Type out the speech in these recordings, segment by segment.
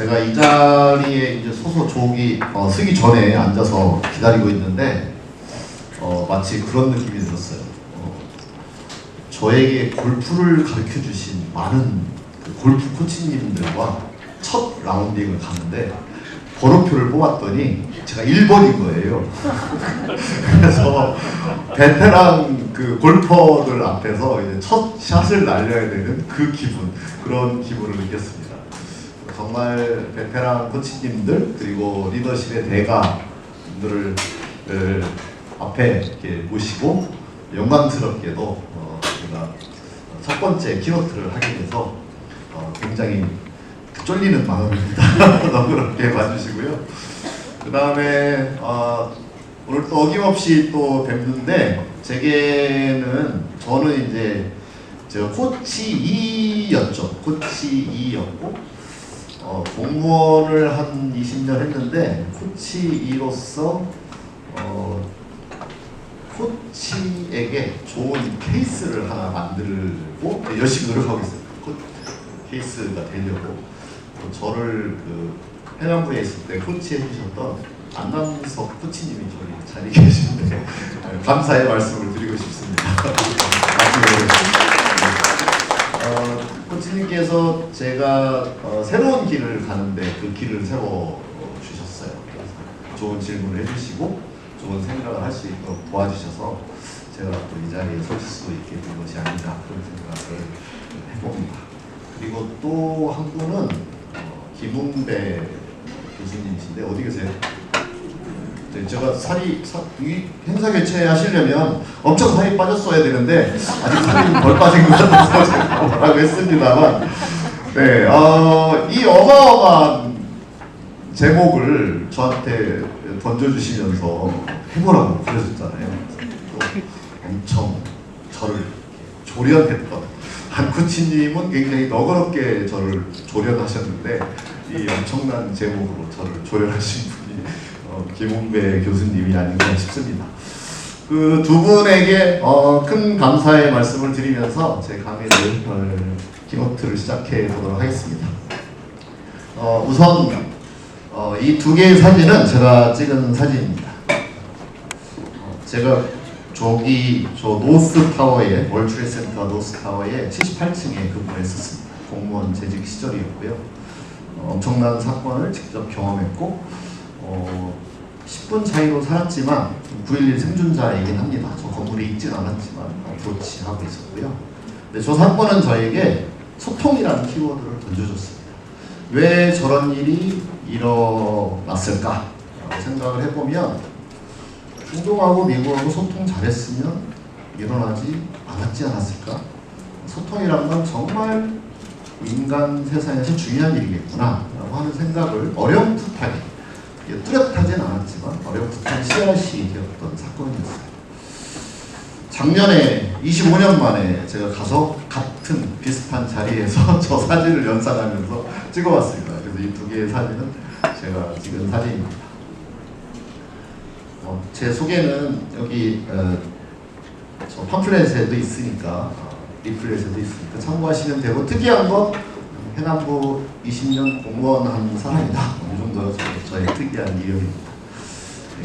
제가 이 자리에 이제 서서 조기 쓰기 전에 앉아서 기다리고 있는데 마치 그런 느낌이 들었어요. 저에게 골프를 가르쳐 주신 많은 그 골프 코치님들과 첫 라운딩을 갔는데 번호표를 뽑았더니 제가 1번인 거예요. 그래서 베테랑 그 골퍼들 앞에서 이제 첫 샷을 날려야 되는 그 기분, 그런 기분을 느꼈습니다. 정말 베테랑 코치님들 그리고 리더십의 대가들을 앞에 이렇게 모시고 영광스럽게도 제가 첫 번째 키노트를 하게 돼서 굉장히 쫄리는 마음입니다. 너무 그렇게 봐주시고요. 그 다음에 오늘 또 어김없이 또 뵙는데 제게는 저는 이제 제가 코치 2였죠. 코치 2였고 공무원을 한 20년 했는데 코치 2로서 코치에게 좋은 케이스를 하나 만들고 열심히 노력하고 있어요. 케이스가 되려고. 저를 그 해남부에 있을 때 코치해 주셨던 안남석 코치님이 저희 자리에 계신데 감사의 말씀을 드리고 싶습니다. 코치님께서 제가 새로운 길을 가는데 그 길을 세워 주셨어요. 그래서 좋은 질문을 해주시고 좋은 생각을 할 수 있도록 도와주셔서 제가 또 이 자리에 설 수 있게 된 것이 아닌가 그런 생각을 해봅니다. 그리고 또 한 분은 김웅배 교수님이신데 어디 계세요? 네, 제가 이 행사 개최하시려면 엄청 살이 빠졌어야 되는데 아직 살이 덜 빠진 것 같아서 제가 뭐라고 했습니다만 네, 이 어마어마한 제목을 저한테 던져주시면서 해보라고 그러셨잖아요. 또 엄청 저를 조련했던 한 코치님은 굉장히 너그럽게 저를 조련하셨는데 이 엄청난 제목으로 저를 조련하신 분이 김웅배 교수님이 아닌가 싶습니다. 그 두 분에게 큰 감사의 말씀을 드리면서 제 강의를 키노트를 시작해 보도록 하겠습니다. 우선 이 두 개의 사진은 제가 찍은 사진입니다. 제가 저 노스타워에 월트레이드센터 노스타워에 78층에 근무했었습니다. 공무원 재직 시절이었고요. 엄청난 사건을 직접 경험했고 10분 차이로 살았지만 9.11 생존자이긴 합니다. 저 건물에 있진 않았지만 브로치하고 있었고요. 근데 저 사건은 저에게 소통이라는 키워드를 던져줬습니다. 왜 저런 일이 일어났을까 생각을 해보면 중동하고 미국하고 소통 잘했으면 일어나지 않았지 않았을까? 소통이란 건 정말 인간 세상에서 중요한 일이겠구나 라고 하는 생각을 어렴풋하게, 뚜렷하진 않았지만 어렴풋한 씨앗이 되었던 사건이었어요. 작년에 25년 만에 제가 가서 같은 비슷한 자리에서 저 사진을 연상하면서 찍어봤습니다. 그래서 이 두 개의 사진은 제가 찍은 사진입니다. 제 소개는 여기 저 팜플렛에도 있으니까 리플렛에도 있으니까 참고하시면 되고, 특이한 건 해남부 20년 공무원 한 사람이다. 이 정도가 저의 특이한 이력입니다.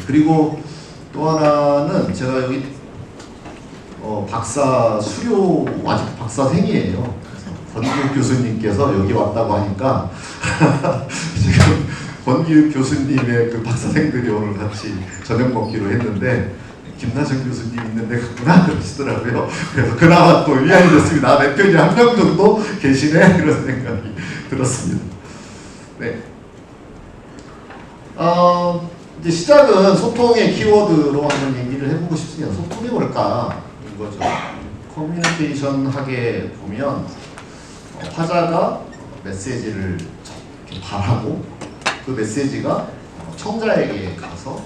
그리고 또 하나는 제가 여기 박사 수료 아직 박사생이에요. 권기욱 교수님께서 여기 왔다고 하니까 지금 권기욱 교수님의 그 박사생들이 오늘 같이 저녁 먹기로 했는데 김나정 교수님 있는데 갔구나 그러시더라고요. 그래서 그나마 또 위안이 됐습니다. 내 편이 한 명 정도 계시네 그런 생각이 들었습니다. 네. 이제 시작은 소통의 키워드로 한번 얘기를 해보고 싶습니다. 소통이 뭘까? 이거죠. 커뮤니케이션 하게 보면 화자가 메시지를 바라고 그 메시지가 청자에게 가서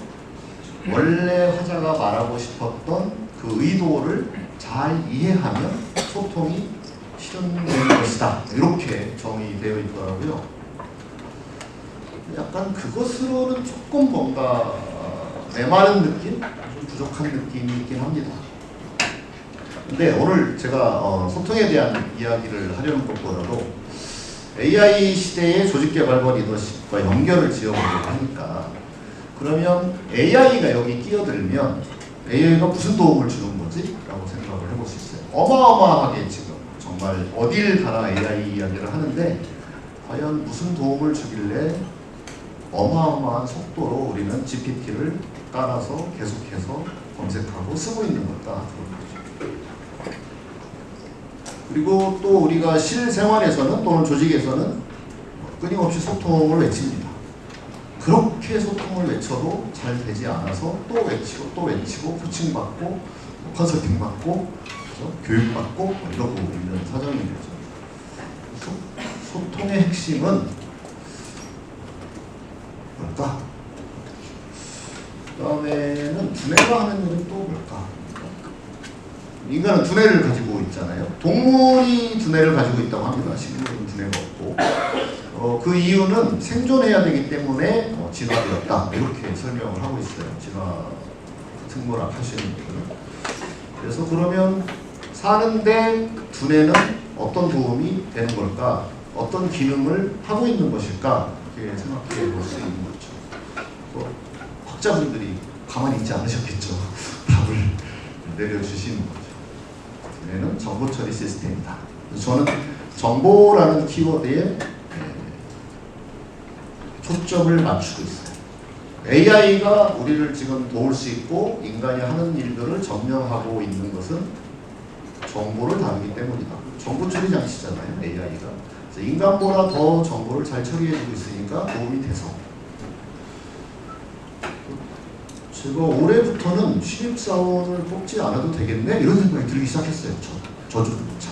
원래 화자가 말하고 싶었던 그 의도를 잘 이해하면 소통이 실현되는 것이다. 이렇게 정의되어 있더라고요. 약간 그것으로는 조금 뭔가 메마른 느낌? 좀 부족한 느낌이 있긴 합니다. 근데 오늘 제가 소통에 대한 이야기를 하려는 것보다도 AI 시대의 조직개발과 리더십과 연결을 지어보려고 하니까 그러면 AI가 여기 끼어들면 AI가 무슨 도움을 주는 거지? 라고 생각을 해볼 수 있어요. 어마어마하게 지금 정말 어딜 가나 AI 이야기를 하는데 과연 무슨 도움을 주길래 어마어마한 속도로 우리는 GPT를 깔아서 계속해서 검색하고 쓰고 있는 걸까? 그리고 또 우리가 실생활에서는 또는 조직에서는 끊임없이 소통을 외칩니다. 그렇게 소통을 외쳐도 잘 되지 않아서 또 외치고 또 외치고 코칭받고 컨설팅 받고 교육받고 이러고 있는 사정인 거죠. 소통의 핵심은 뭘까? 그 다음에는 두뇌가 하는 일은 또 뭘까? 인간은 두뇌를 가지고 있잖아요. 동물이 두뇌를 가지고 있다고 합니다. 식물은 두뇌가 없고 그 이유는 생존해야 되기 때문에 진화되었다 이렇게 설명을 하고 있어요. 진화 생물학 하시는 분들은. 그래서 그러면 사는데 두뇌는 어떤 도움이 되는 걸까? 어떤 기능을 하고 있는 것일까? 이렇게 생각해 볼 수 있는 거죠. 학자분들이 가만히 있지 않으셨겠죠. 답을 내려주시는 거죠. 두뇌는 정보 처리 시스템이다. 저는 정보라는 키워드에 초점을 맞추고 있어요. AI가 우리를 지금 도울 수 있고 인간이 하는 일들을 점령하고 있는 것은 정보를 다루기 때문이다. 정보 처리 장치잖아요, AI가. 인간보다 더 정보를 잘 처리해주고 있으니까 도움이 돼서. 제가 올해부터는 신입사원을 뽑지 않아도 되겠네? 이런 생각이 들기 시작했어요. 저조차.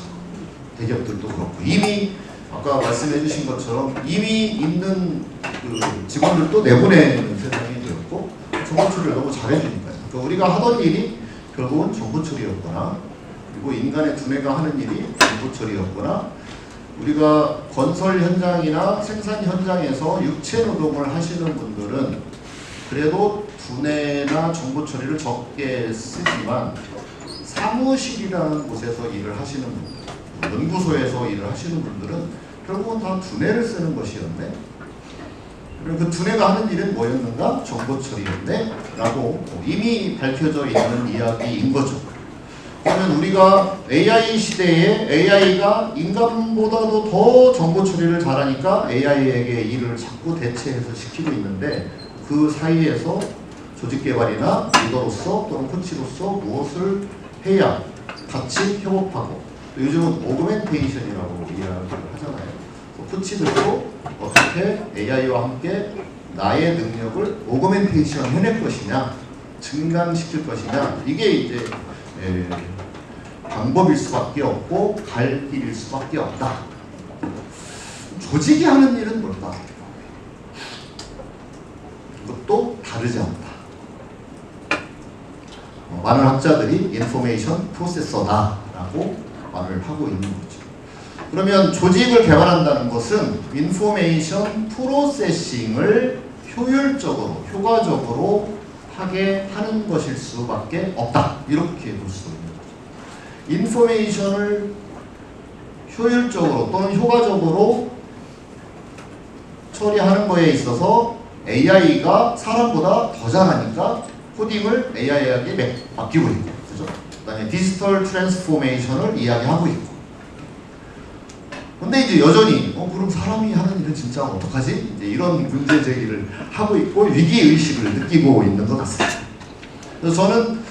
대기업들도 그렇고. 이미 아까 말씀해 주신 것처럼 이미 있는 그 직원들도 내보내는 세상이 되었고 정보 처리를 너무 잘해주니까요. 그러니까 우리가 하던 일이 결국은 정보 처리였거나 그리고 인간의 두뇌가 하는 일이 정보 처리였거나 우리가 건설 현장이나 생산 현장에서 육체 노동을 하시는 분들은 그래도 두뇌나 정보 처리를 적게 쓰지만 사무실이라는 곳에서 일을 하시는 분들, 연구소에서 일을 하시는 분들은 결국은 다 두뇌를 쓰는 것이었네. 그리고 그 두뇌가 하는 일은 뭐였는가? 정보 처리였네? 라고 이미 밝혀져 있는 이야기인 거죠. 그러면 우리가 AI 시대에 AI가 인간보다도 더 정보 처리를 잘하니까 AI에게 일을 자꾸 대체해서 시키고 있는데 그 사이에서 조직개발이나 리더로서 또는 코치로서 무엇을 해야 같이 협업하고 요즘은 오그멘테이션이라고 이야기를 하잖아요. 코치들도 어떻게 AI와 함께 나의 능력을 오그멘테이션 해낼 것이냐 증강시킬 것이냐 이게 이제 방법일 수밖에 없고 갈 길일 수밖에 없다. 조직이 하는 일은 뭘까? 이것도 다르지 않다. 많은 학자들이 인포메이션 프로세서다라고 말을 하고 있는 거죠. 그러면 조직을 개발한다는 것은 인포메이션 프로세싱을 효율적으로, 효과적으로 하게 하는 것일 수밖에 없다. 이렇게 볼 수 있는 거죠. 인포메이션을 효율적으로 또는 효과적으로 처리하는 거에 있어서 AI가 사람보다 더 잘하니까 코딩을 AI에게 맡기고 있고, 그죠? 그다음에 디지털 트랜스포메이션을 이야기하고 있고. 근데 이제 여전히 그럼 사람이 하는 일은 진짜 어떡하지? 이제 이런 문제 제기를 하고 있고 위기 의식을 느끼고 있는 것 같습니다. 그래서 저는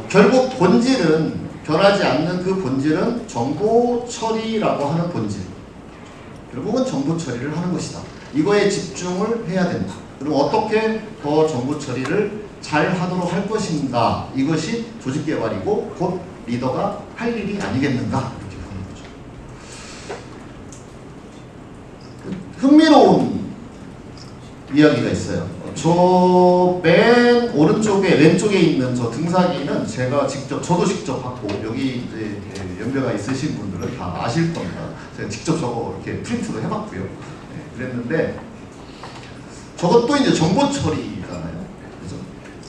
결국 본질은 변하지 않는 그 본질은 정보 처리라고 하는 본질. 결국은 정보 처리를 하는 것이다. 이거에 집중을 해야 된다. 그럼 어떻게 더 정보 처리를 잘 하도록 할 것인가? 이것이 조직 개발이고 곧 리더가 할 일이 아니겠는가? 이렇게 보는 거죠. 흥미로운 이야기가 있어요. 저 맨 오른쪽에 왼쪽에 있는 저 등사기는 저도 직접 받고 여기 이제 연배가 있으신 분들은 다 아실 겁니다. 제가 직접 저거 이렇게 프린트도 해봤고요. 네, 그랬는데 저것도 이제 정보 처리잖아요. 그래서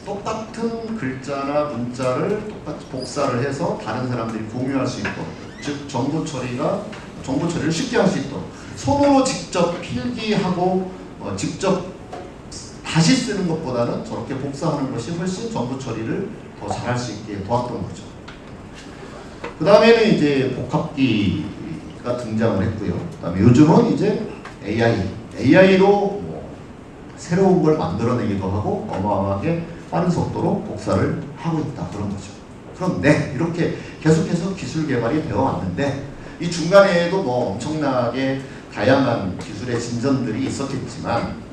똑같은 글자나 문자를 똑같이 복사를 해서 다른 사람들이 공유할 수 있도록, 즉 정보 처리가 정보 처리를 쉽게 할 수 있도록 손으로 직접 필기하고 직접 다시 쓰는 것보다는 저렇게 복사하는 것이 훨씬 정보 처리를 더 잘할 수 있게 도왔던 거죠. 그 다음에는 이제 복합기가 등장을 했고요. 그 다음에 요즘은 이제 AI로 뭐 새로운 걸 만들어내기도 하고 어마어마하게 빠른 속도로 복사를 하고 있다 그런 거죠. 그런데 이렇게 계속해서 기술 개발이 되어 왔는데 이 중간에도 뭐 엄청나게 다양한 기술의 진전들이 있었겠지만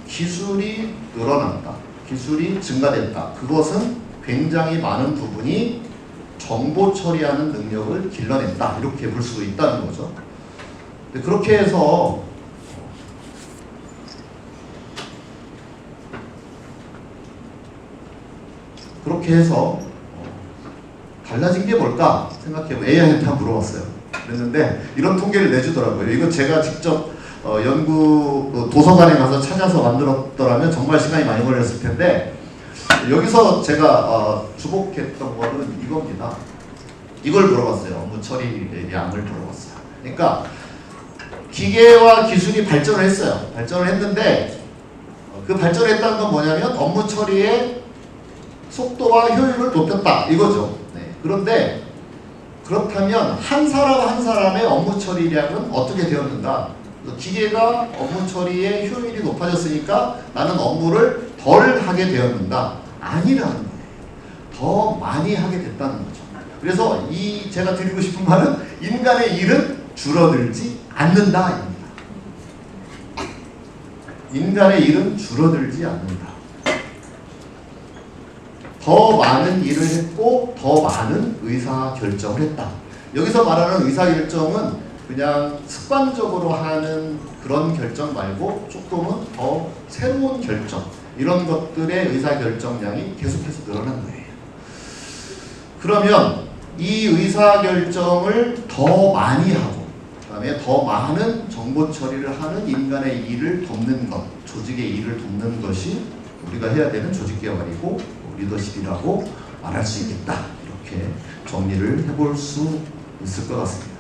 기술이 늘어났다, 기술이 증가됐다. 그것은 굉장히 많은 부분이 정보 처리하는 능력을 길러냈다 이렇게 볼 수 있다는 거죠. 근데 그렇게 해서 달라진 게 뭘까 생각해보면 AI한테 물어봤어요. 그랬는데 이런 통계를 내주더라고요. 이거 제가 직접 연구 도서관에 가서 찾아서 만들었더라면 정말 시간이 많이 걸렸을 텐데 여기서 제가 주목했던 거는 이겁니다. 이걸 물어봤어요. 업무 처리의 양을 물어봤어요. 그러니까 기계와 기술이 발전을 했어요. 발전을 했는데 그 발전했다는 건 뭐냐면 업무 처리의 속도와 효율을 높였다 이거죠. 네. 그런데 그렇다면 한 사람 한 사람의 업무 처리량은 어떻게 되었는가? 기계가 업무 처리의 효율이 높아졌으니까 나는 업무를 덜 하게 되었는가? 아니라는 거예요. 더 많이 하게 됐다는 거죠. 그래서 제가 드리고 싶은 말은 인간의 일은 줄어들지 않는다. 인간의 일은 줄어들지 않는다. 더 많은 일을 했고 더 많은 의사결정을 했다. 여기서 말하는 의사결정은 그냥 습관적으로 하는 그런 결정 말고 조금은 더 새로운 결정, 이런 것들의 의사결정량이 계속해서 늘어난 거예요. 그러면 이 의사결정을 더 많이 하고 그 다음에 더 많은 정보 처리를 하는 인간의 일을 돕는 것, 조직의 일을 돕는 것이 우리가 해야 되는 조직개발이고 리더십이라고 말할 수 있겠다. 이렇게 정리를 해볼 수 있을 것 같습니다.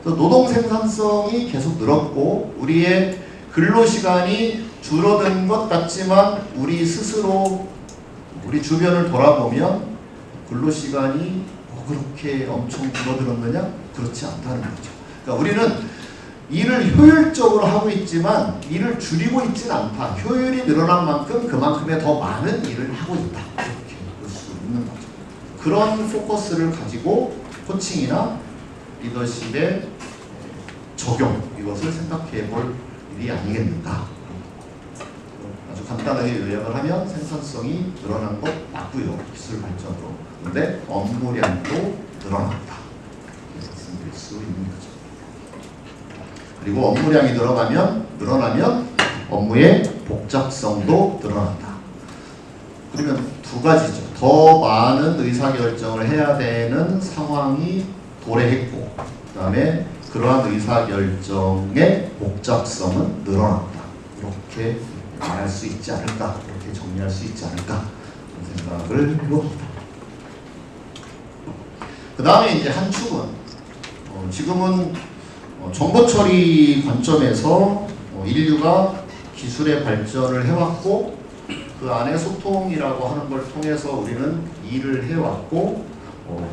그래서 노동 생산성이 계속 늘었고 우리의 근로시간이 줄어든 것 같지만 우리 스스로 우리 주변을 돌아보면 근로시간이 그렇게 엄청 줄어들었느냐? 그렇지 않다는 거죠. 그러니까 우리는 일을 효율적으로 하고 있지만 일을 줄이고 있지는 않다. 효율이 늘어난 만큼 그만큼의 더 많은 일을 하고 있다. 이렇게 볼 수 있는 거죠. 그런 포커스를 가지고 코칭이나 리더십의 적용, 이것을 생각해 볼 일이 아니겠는가. 아주 간단하게 요약을 하면 생산성이 늘어난 것 맞고요. 기술 발전으로. 그런데 업무량도 늘어났다. 이렇게 말씀드릴 수 있는 거죠. 그리고 업무량이 늘어나면 업무의 복잡성도 늘어난다. 그러면 두 가지죠. 더 많은 의사결정을 해야 되는 상황이 도래했고 그 다음에 그러한 의사결정의 복잡성은 늘어났다. 이렇게 말할 수 있지 않을까, 이렇게 정리할 수 있지 않을까 생각을 해봅니다. 그 다음에 이제 한 축은 지금은 정보 처리 관점에서 인류가 기술의 발전을 해왔고 그 안에 소통이라고 하는 걸 통해서 우리는 일을 해왔고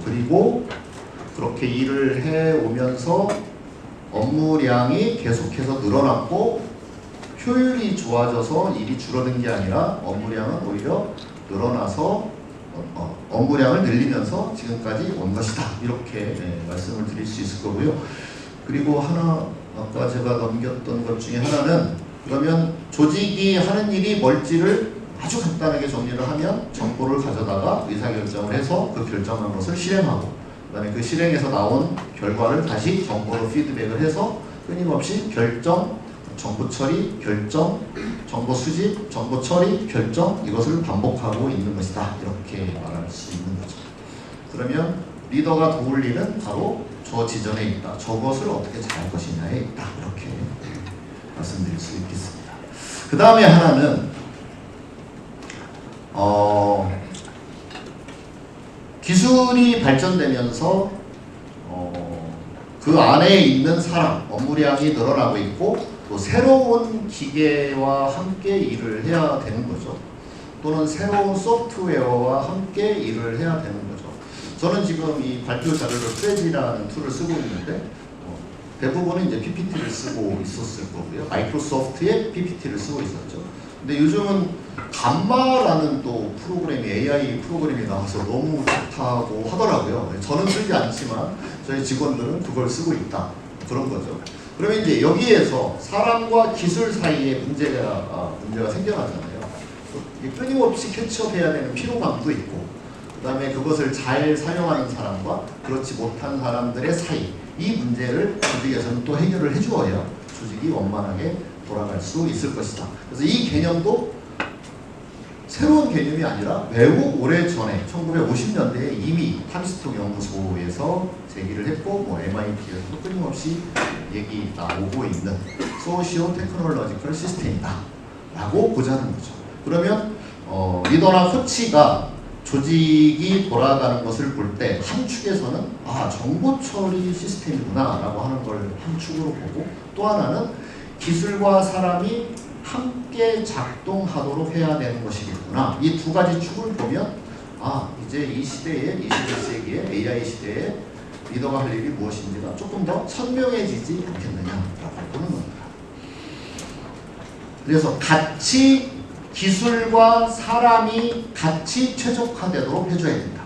그리고 그렇게 일을 해오면서 업무량이 계속해서 늘어났고 효율이 좋아져서 일이 줄어든 게 아니라 업무량은 오히려 늘어나서 업무량을 늘리면서 지금까지 온 것이다. 이렇게 말씀을 드릴 수 있을 거고요. 그리고 하나 아까 제가 넘겼던 것 중에 하나는 그러면 조직이 하는 일이 뭘지를 아주 간단하게 정리를 하면 정보를 가져다가 의사결정을 해서 그 결정한 것을 실행하고 그 다음에 그 실행에서 나온 결과를 다시 정보로 피드백을 해서 끊임없이 결정, 정보 처리, 결정, 정보 수집, 정보 처리, 결정 이것을 반복하고 있는 것이다. 이렇게 말할 수 있는 거죠. 그러면 리더가 도울 일은 바로 저 지점에 있다. 저것을 어떻게 잘할 것이냐에 있다. 이렇게 말씀드릴 수 있겠습니다. 그 다음에 하나는 기술이 발전되면서 그 안에 있는 사람, 업무량이 늘어나고 있고 또 새로운 기계와 함께 일을 해야 되는 거죠. 또는 새로운 소프트웨어와 함께 일을 해야 되는 거죠. 저는 지금 이 발표 자료를 프레지라는 툴을 쓰고 있는데 대부분은 이제 PPT를 쓰고 있었을 거고요. 마이크로소프트의 PPT를 쓰고 있었죠. 근데 요즘은 감마라는 또 프로그램이 AI 프로그램이 나와서 너무 좋다고 하더라고요. 저는 쓰지 않지만 저희 직원들은 그걸 쓰고 있다. 그런 거죠. 그러면 이제 여기에서 사람과 기술 사이에 문제가 생겨나잖아요. 끊임없이 캐치업해야 되는 피로감도 있고, 그 다음에 그것을 잘 사용하는 사람과 그렇지 못한 사람들의 사이, 이 문제를 조직에서는 또 해결을 해주어야 조직이 원만하게 돌아갈 수 있을 것이다. 그래서 이 개념도 새로운 개념이 아니라 매우 오래전에 1950년대에 이미 타비스톡 연구소에서 제기를 했고 MIT에서도 끊임없이 얘기 나오고 있는 소시오 테크놀로지컬 시스템이다 라고 보자는 거죠. 그러면 리더나 코치가 조직이 돌아가는 것을 볼 때 한 축에서는 정보 처리 시스템이구나 라고 하는 걸 한 축으로 보고, 또 하나는 기술과 사람이 함께 작동하도록 해야 되는 것이겠구나. 이 두 가지 축을 보면 이제 이 시대에 21세기의 AI 시대에 리더가 할 일이 무엇인지가 조금 더 선명해지지 않겠느냐라고 보는 겁니다. 그래서 같이 기술과 사람이 같이 최적화되도록 해줘야 된다.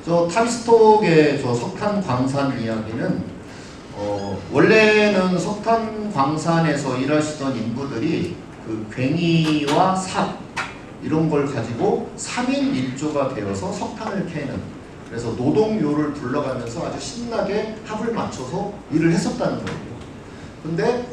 저 타비스톡의 저 석탄 광산 이야기는 원래는 석탄 광산에서 일하시던 인부들이 그 괭이와 삽 이런 걸 가지고 3인 1조가 되어서 석탄을 캐는, 그래서 노동요를 불러가면서 아주 신나게 합을 맞춰서 일을 했었다는 거예요. 근데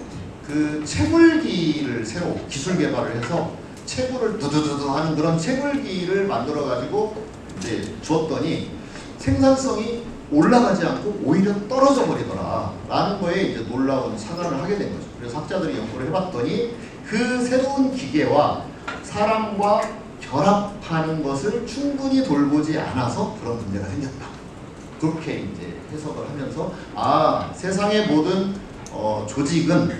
그 채굴기를 새로 기술 개발을 해서 채굴을 두두두두 하는 그런 채굴기를 만들어 가지고 이제 주었더니 생산성이 올라가지 않고 오히려 떨어져 버리더라 라는 거에 이제 놀라운 사과를 하게 된 거죠. 그래서 학자들이 연구를 해봤더니 그 새로운 기계와 사람과 결합하는 것을 충분히 돌보지 않아서 그런 문제가 생겼다. 그렇게 이제 해석을 하면서 세상의 모든 조직은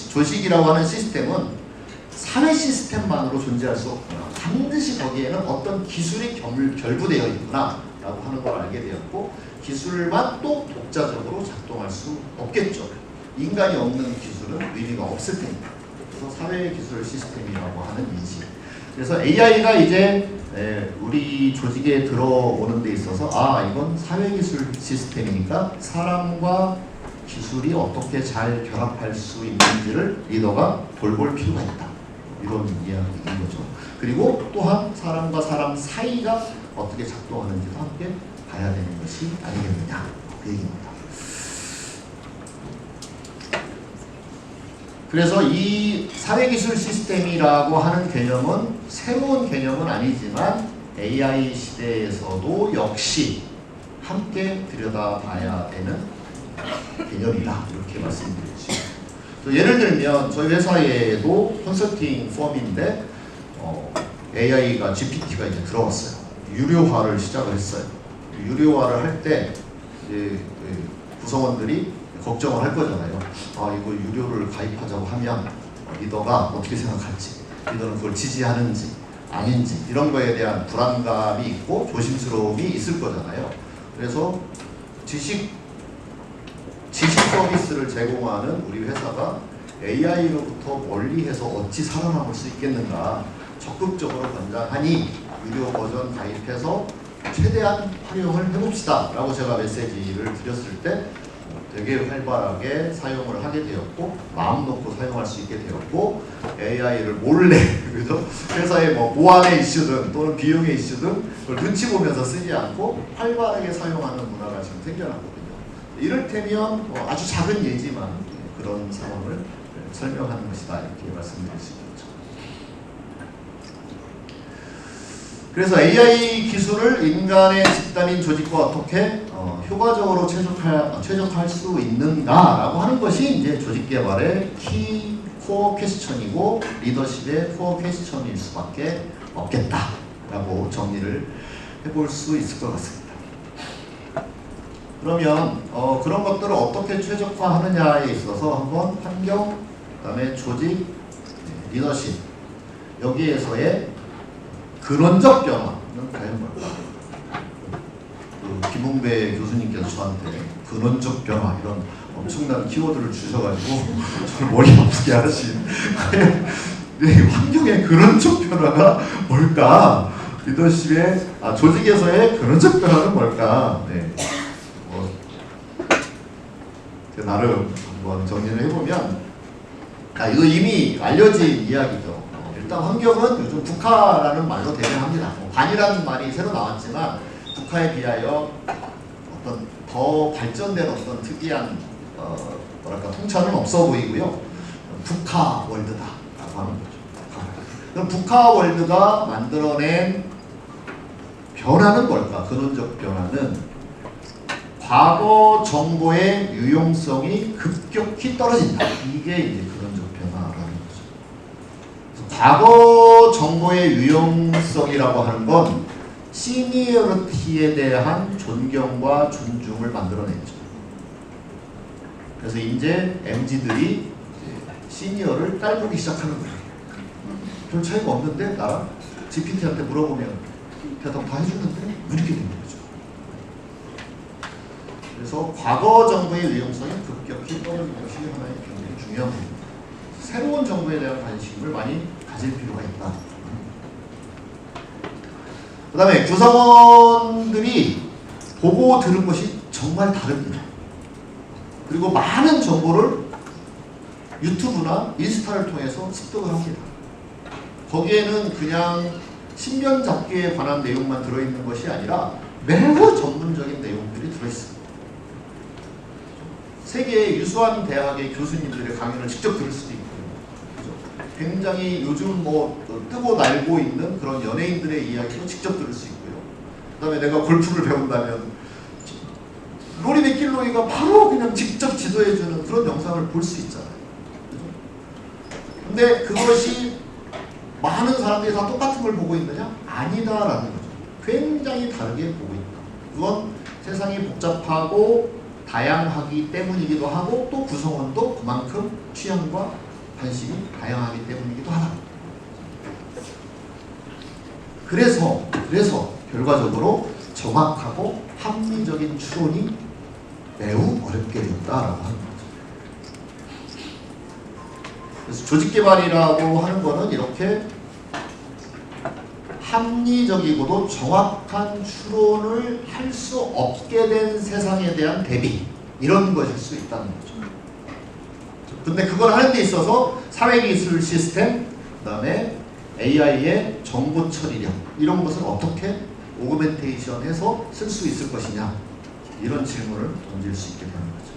조직이라고 하는 시스템은 사회 시스템만으로 존재할 수 없구나. 반드시 거기에는 어떤 기술이 결부되어 있구나 라고 하는 걸 알게 되었고, 기술만 또 독자적으로 작동할 수 없겠죠. 인간이 없는 기술은 의미가 없을 테니까. 그래서 사회기술 시스템이라고 하는 인식. 그래서 AI가 이제 우리 조직에 들어오는 데 있어서 이건 사회기술 시스템이니까 사람과 기술이 어떻게 잘 결합할 수 있는지를 리더가 돌볼 필요가 있다. 이런 이야기인 거죠. 그리고 또한 사람과 사람 사이가 어떻게 작동하는지도 함께 봐야 되는 것이 아니겠느냐 그 얘기입니다. 그래서 이 사회기술 시스템이라고 하는 개념은 새로운 개념은 아니지만 AI 시대에서도 역시 함께 들여다봐야 되는 개념이다 이렇게 말씀드리죠. 예를 들면 저희 회사에도 컨설팅 펌인데 AI가 GPT가 이제 들어왔어요. 유료화를 시작을 했어요. 유료화를 할 때 구성원들이 걱정을 할 거잖아요. 이거 유료를 가입하자고 하면 리더가 어떻게 생각할지, 리더는 그걸 지지하는지 아닌지 이런 거에 대한 불안감이 있고 조심스러움이 있을 거잖아요. 그래서 지식 서비스를 제공하는 우리 회사가 AI로부터 멀리해서 어찌 살아남을 수 있겠는가 적극적으로 권장하니 유료 버전 가입해서 최대한 활용을 해봅시다 라고 제가 메시지를 드렸을 때 되게 활발하게 사용을 하게 되었고, 마음 놓고 사용할 수 있게 되었고, AI를 몰래 그래서 회사의 보안의 이슈든 또는 비용의 이슈든 그걸 눈치 보면서 쓰지 않고 활발하게 사용하는 문화가 지금 생겨났거든요. 이를테면 아주 작은 예지만 그런 상황을 설명하는 것이다 이렇게 말씀드릴 수 있겠죠. 그래서 AI 기술을 인간의 집단인 조직과 어떻게 효과적으로 최적화할 수 있는가라고 하는 것이 이제 조직 개발의 코어 퀘스천이고 리더십의 코어 퀘스천일 수밖에 없겠다라고 정리를 해볼 수 있을 것 같습니다. 그러면 그런 것들을 어떻게 최적화하느냐에 있어서 한번 환경, 그다음에 조직, 리더십 여기에서의 근원적 변화는 과연 뭘까? 김웅배 교수님께서 저한테 근원적 변화 이런 엄청난 키워드를 주셔가지고 저를 머리 아프게 하신 환경의 근원적 변화가 뭘까? 리더십의 조직에서의 근원적 변화는 뭘까? 네. 제가 나름 한번 정리를 해보면 이거 이미 알려진 이야기죠. 일단 환경은 요즘 국화라는 말로 대변합니다. 관이라는 말이 새로 나왔지만 국화에 비하여 어떤 더 발전된 어떤 특이한 뭐랄까 통찰은 없어 보이고요. 국화 월드다라고 하는 거죠. 그럼 국화 월드가 만들어낸 변화는 뭘까? 근원적 변화는 과거 정보의 유용성이 급격히 떨어진다. 이게 이제 근원적 변화라는 거죠. 그래서 과거 정보의 유용성이라고 하는 건 시니어리티에 대한 존경과 존중을 만들어냈죠. 그래서 이제 MZ들이 시니어를 딸보기 시작하는 거예요. 별 차이가 없는데 나랑 GPT한테 물어보면 대답 다 해주는데 이렇게 되는 거죠. 그래서 과거 정보의 유용성이 급격히 떨어지는 것이 하나의 굉장히 중요한 부분입니다. 새로운 정보에 대한 관심을 많이 가질 필요가 있다. 그 다음에 구성원들이 보고 들은 것이 정말 다릅니다. 그리고 많은 정보를 유튜브나 인스타를 통해서 습득을 합니다. 거기에는 그냥 신변 잡기에 관한 내용만 들어있는 것이 아니라 매우 전문적인 내용들이 들어있습니다. 세계의 유수한 대학의 교수님들의 강연을 직접 들을 수도 있고요. 굉장히 요즘 뜨고 날고 있는 그런 연예인들의 이야기도 직접 들을 수 있고요. 그 다음에 내가 골프를 배운다면 로리 맥길로이가 바로 그냥 직접 지도해주는 그런 영상을 볼 수 있잖아요. 근데 그것이 많은 사람들이 다 똑같은 걸 보고 있느냐? 아니다라는 거죠. 굉장히 다르게 보고 있다. 그건 세상이 복잡하고 다양하기 때문이기도 하고 또 구성원도 그만큼 취향과 관심이 다양하기 때문이기도 하다. 그래서 결과적으로 정확하고 합리적인 추론이 매우 어렵게 된다라고 하는 거죠. 그래서 조직개발이라고 하는 거는 이렇게 합리적이고도 정확한 추론을 할 수 없게 된 세상에 대한 대비, 이런 것일 수 있다는 거죠. 근데 그걸 하는 데 있어서 사회기술 시스템, 그 다음에 AI의 정보 처리력, 이런 것을 어떻게 오그멘테이션 해서 쓸 수 있을 것이냐, 이런 질문을 던질 수 있게 되는 거죠.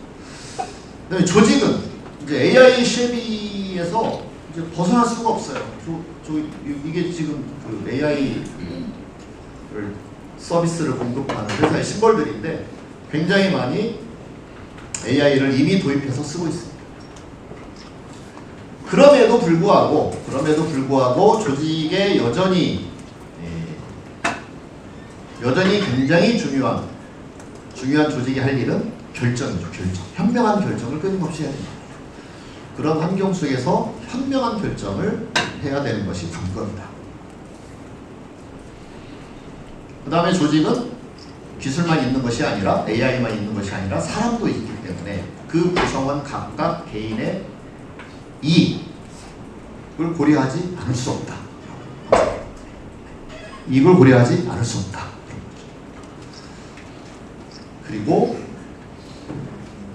그 다음에 조직은 이제 AI 쉐비에서 이제 벗어날 수가 없어요. 이게 지금 그 AI 서비스를 공급하는 회사의 심벌들인데 굉장히 많이 AI를 이미 도입해서 쓰고 있습니다. 그럼에도 불구하고 조직에 여전히 굉장히 중요한 조직이 할 일은 결정이죠. 현명한 결정을 끊임없이 해야 됩니다. 그런 환경 속에서 현명한 결정을 해야 되는 것이 관건이다. 그 다음에 조직은 기술만 있는 것이 아니라 AI만 있는 것이 아니라 사람도 있기 때문에 그 구성원 각각 개인의 이익을 고려하지 않을 수 없다. 이익을 고려하지 않을 수 없다. 그리고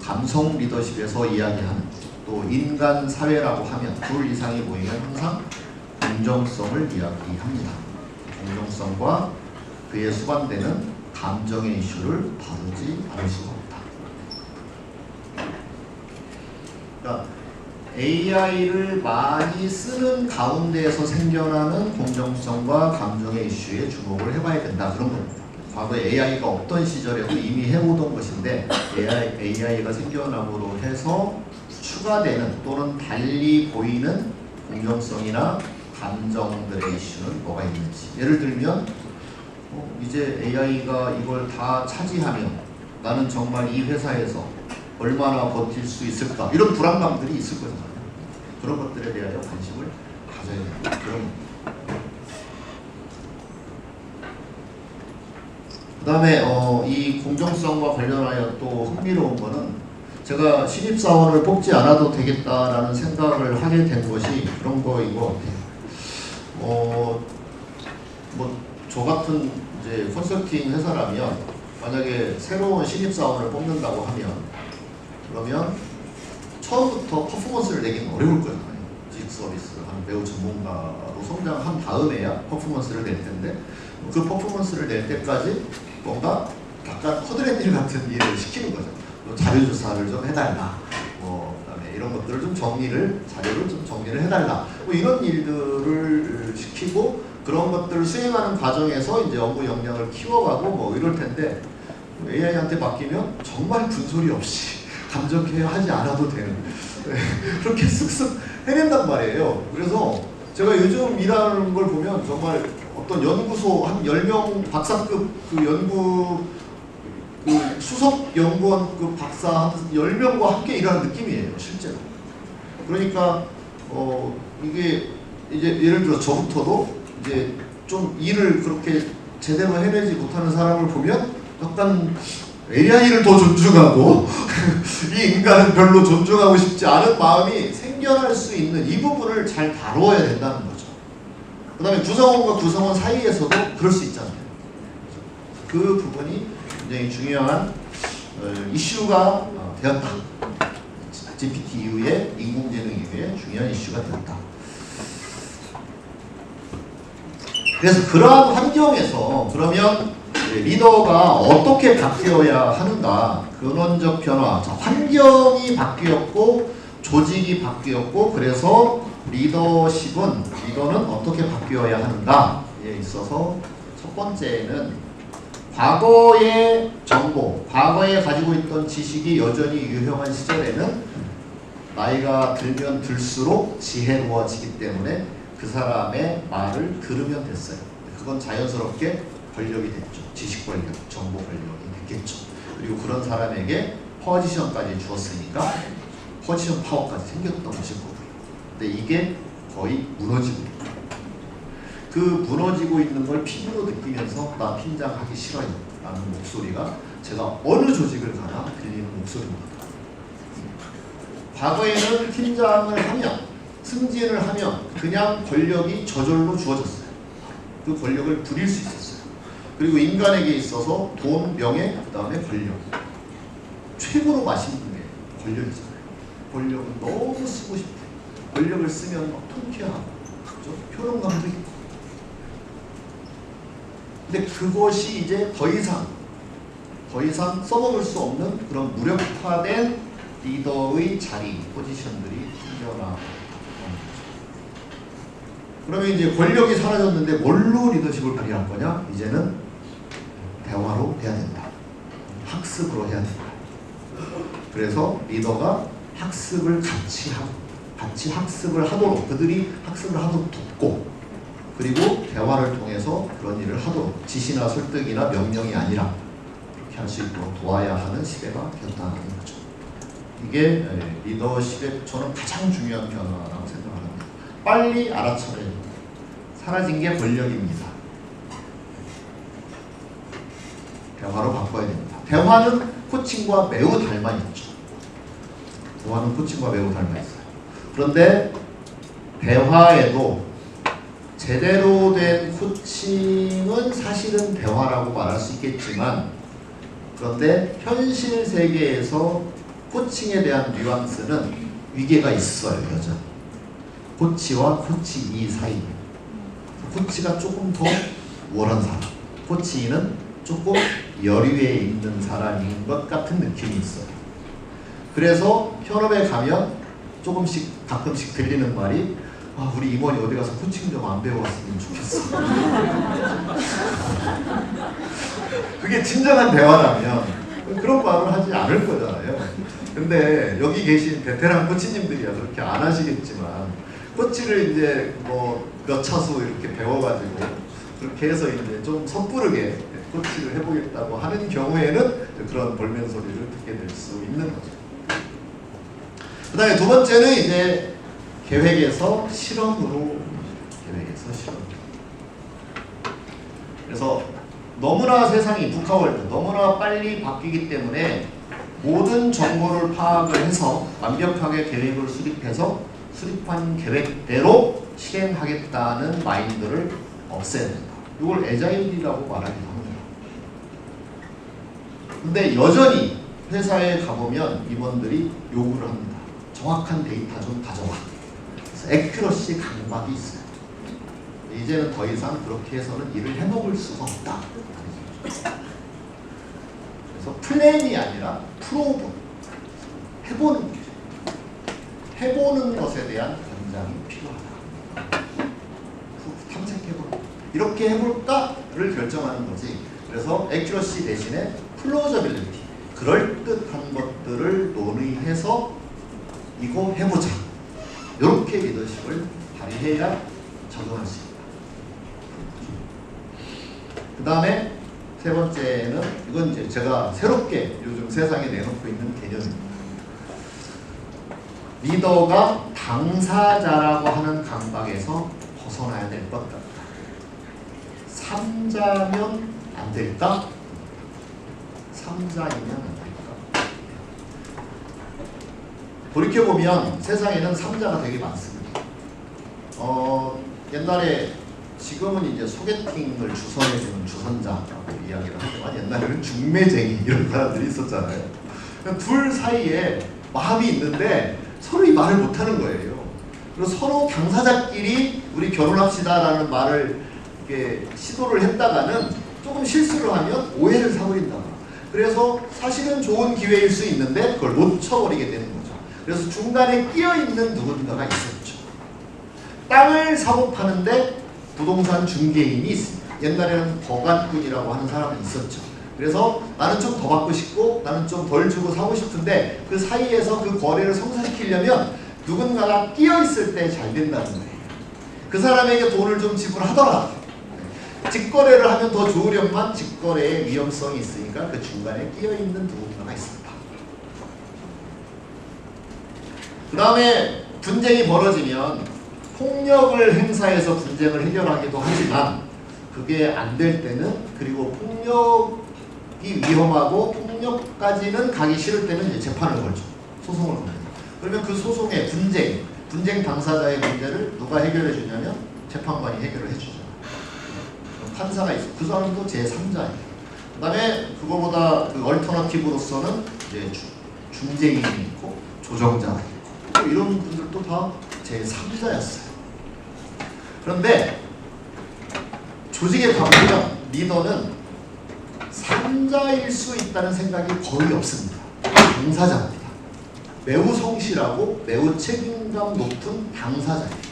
감성 리더십에서 이야기하는 또 인간 사회라고 하면 둘 이상이 모이면 항상 공정성을 이야기합니다. 공정성과 그에 수반되는 감정의 이슈를 다루지 않을 수가 없다. 그러니까 AI를 많이 쓰는 가운데에서 생겨나는 공정성과 감정의 이슈에 주목을 해봐야 된다. 그런 겁니다. 과거에 AI가 없던 시절에도 이미 해오던 것인데 AI가 생겨남으로 해서 추가되는 또는 달리 보이는 공정성이나 감정들의 이슈는 뭐가 있는지. 예를 들면 이제 AI가 이걸 다 차지하면 나는 정말 이 회사에서 얼마나 버틸 수 있을까? 이런 불안감들이 있을 거잖아요. 그런 것들에 대하여 관심을 가져야 된다. 그 다음에 이 공정성과 관련하여 또 흥미로운 거는 제가 신입사원을 뽑지 않아도 되겠다라는 생각을 하게 된 것이 그런 거인 것 같아요. 저 같은 이제 컨설팅 회사라면 만약에 새로운 신입사원을 뽑는다고 하면 그러면 처음부터 퍼포먼스를 내기는 어려울 거잖아요. 직 서비스를 하는 매우 전문가로 성장한 다음에야 퍼포먼스를 낼 텐데 그 퍼포먼스를 낼 때까지 뭔가 약간 허드렛일 같은 일을 시키는 거죠. 자료 조사를 좀 해달라. 그다음에 이런 것들을 좀 자료를 좀 정리를 해달라. 이런 일들을 시키고 그런 것들을 수행하는 과정에서 이제 업무 역량을 키워가고 이럴 텐데 AI한테 맡기면 정말 군소리 없이 감정 케어하지 않아도 되는 그렇게 쓱쓱 해낸단 말이에요. 그래서 제가 요즘 일하는 걸 보면 정말 어떤 연구소 한 10명 박사급 그 연구 그 수석 연구원급 박사 한 10명과 함께 일하는 느낌이에요, 실제로. 그러니까 이게 이제 예를 들어 저부터도 이제 좀 일을 그렇게 제대로 해내지 못하는 사람을 보면 약간 AI를 더 존중하고 이 인간은 별로 존중하고 싶지 않은 마음이 생겨날 수 있는 이 부분을 잘 다루어야 된다는 거죠. 그 다음에 구성원과 구성원 사이에서도 그럴 수 있잖아요. 그 부분이 굉장히 중요한 이슈가 되었다. GPT 이후에 인공지능 이후에 중요한 이슈가 되었다. 그래서 그러한 환경에서 그러면 리더가 어떻게 바뀌어야 하는가? 근원적 변화. 자, 환경이 바뀌었고 조직이 바뀌었고 그래서 리더는 어떻게 바뀌어야 하는가에 있어서 첫 번째는 과거의 정보, 과거에 가지고 있던 지식이 여전히 유효한 시절에는 나이가 들면 들수록 지혜로워지기 때문에 그 사람의 말을 들으면 됐어요. 그건 자연스럽게 권력이 됐죠. 지식 권력, 정보 권력이 됐겠죠. 그리고 그런 사람에게 포지션까지 주었으니까 포지션 파워까지 생겼던 것일 거고요. 근데 이게 거의 무너지고 있다. 그 무너지고 있는 걸 피부로 느끼면서 나 팀장하기 싫어요 라는 목소리가 제가 어느 조직을 가나 들리는 목소리입니다. 과거에는 팀장을 하면 승진을 하면 그냥 권력이 저절로 주어졌어요. 그 권력을 부릴 수 있었어요. 그리고 인간에게 있어서 돈, 명예, 그 다음에 권력. 최고로 맛있는 게 권력이잖아요. 권력은 너무 쓰고 싶고 권력을 쓰면 막 통쾌하고 그렇죠? 효능감도 있고. 근데 그것이 이제 더 이상 써먹을 수 없는 그런 무력화된 리더의 자리, 포지션들이 생겨나고 그러면 이제 권력이 사라졌는데 뭘로 리더십을 발휘할 거냐? 이제는 대화로 해야 된다. 학습으로 해야 된다. 그래서 리더가 학습을 같이 학습을 하도록 그들이 학습을 하도록 돕고 그리고 대화를 통해서 그런 일을 하도록 지시나 설득이나 명령이 아니라 그렇게 할 수 있도록 도와야 하는 시대가 되었다는 거죠. 이게 리더십의 저는 가장 중요한 변화라고 생각합니다. 빨리 알아차려야 됩니다. 사라진 게 권력입니다. 대화로 바꿔야 됩니다. 대화는 코칭과 매우 닮아 있죠. 대화는 코칭과 매우 닮아 있어요. 그런데 대화에도 제대로 된 코칭은 사실은 대화라고 말할 수 있겠지만 그런데 현실 세계에서 코칭에 대한 뉘앙스는 위계가 있어요. 여전히. 코치와 코치이 사이. 코치가 조금 더 우월한 사람, 코치는 조금 여류에 있는 사람인 것 같은 느낌이 있어요. 그래서 현업에 가면 가끔씩 들리는 말이 우리 임원이 어디 가서 코칭 좀 안 배워왔으면 좋겠어. 그게 진정한 대화라면 그런 말을 하지 않을 거잖아요. 근데 여기 계신 베테랑 코치님들이야 그렇게 안 하시겠지만 코치를 이제 몇 차수 이렇게 배워가지고 그렇게 해서 이제 좀 섣부르게 코치를 해보겠다고 하는 경우에는 그런 볼멘 소리를 듣게 될 수 있는 거죠. 그 다음에 두 번째는 이제 계획에서 실험으로, 계획에서 실험. 그래서 너무나 세상이 북카월드 너무나 빨리 바뀌기 때문에 모든 정보를 파악을 해서 완벽하게 계획을 수립해서 수립한 계획대로 실행하겠다는 마인드를 없애야 된다. 이걸 애자일이라고 말하기도 합니다. 근데 여전히 회사에 가보면 임원들이 요구를 합니다. 정확한 데이터 좀 가져와. 그래서 액큐러시 강박이 있어요. 이제는 더 이상 그렇게 해서는 일을 해먹을 수가 없다. 그래서 플랜이 아니라 프로브, 해보는 거죠. 해보는 것에 대한 권장이 필요하다. 탐색해보는 이렇게 해볼까를 결정하는 거지. 그래서 액큐러시 대신에 플로저빌리티, 그럴듯한 것들을 논의해서 이거 해보자. 이렇게 리더십을 발휘해야 적용할 수 있다. 그 다음에 세 번째는 이건 이제 제가 새롭게 요즘 세상에 내놓고 있는 개념입니다. 리더가 당사자라고 하는 강박에서 벗어나야 될 것 같다. 3자면 안 될까? 3자이면 안 될까? 돌이켜보면 세상에는 3자가 되게 많습니다. 옛날에 지금은 이제 소개팅을 주선해주는 주선자라고 이야기를 하지만 옛날에는 중매쟁이 이런 사람들이 있었잖아요. 둘 사이에 마음이 있는데 서로 이 말을 못하는 거예요. 그리고 서로 당사자끼리 우리 결혼합시다라는 말을 이렇게 시도를 했다가는 조금 실수를 하면 오해를 사버린다. 그래서 사실은 좋은 기회일 수 있는데 그걸 놓쳐버리게 되는 거죠. 그래서 중간에 끼어있는 누군가가 있었죠. 땅을 사고 파는데 부동산 중개인이 있습니다. 옛날에는 거간꾼이라고 하는 사람이 있었죠. 그래서 나는 좀 더 받고 싶고 나는 좀 덜 주고 사고 싶은데 그 사이에서 그 거래를 성사시키려면 누군가가 끼어있을 때 잘 된다는 거예요. 그 사람에게 돈을 좀 지불하더라도 직거래를 하면 더 좋으련만 직거래의 위험성이 있으니까 그 중간에 끼어있는 누군가가 있습니다. 그 다음에 분쟁이 벌어지면 폭력을 행사해서 분쟁을 해결하기도 하지만 그게 안 될 때는, 그리고 폭력이 위험하고 폭력까지는 가기 싫을 때는 이제 재판을 걸죠. 소송을 겁니다. 그러면 그 소송의 분쟁 당사자의 문제를 누가 해결해 주냐면 재판관이 해결을 해주죠. 판사가 있어. 그 사람도 제3자예요. 그 다음에 그거보다 그 얼터너티브로서는 이제 중재인이 있고 조정자가 있고 이런 분들도 다 제3자였어요. 그런데 조직에 가보면 리더는 3자일 수 있다는 생각이 거의 없습니다. 당사자입니다. 매우 성실하고 매우 책임감 높은 당사자입니다.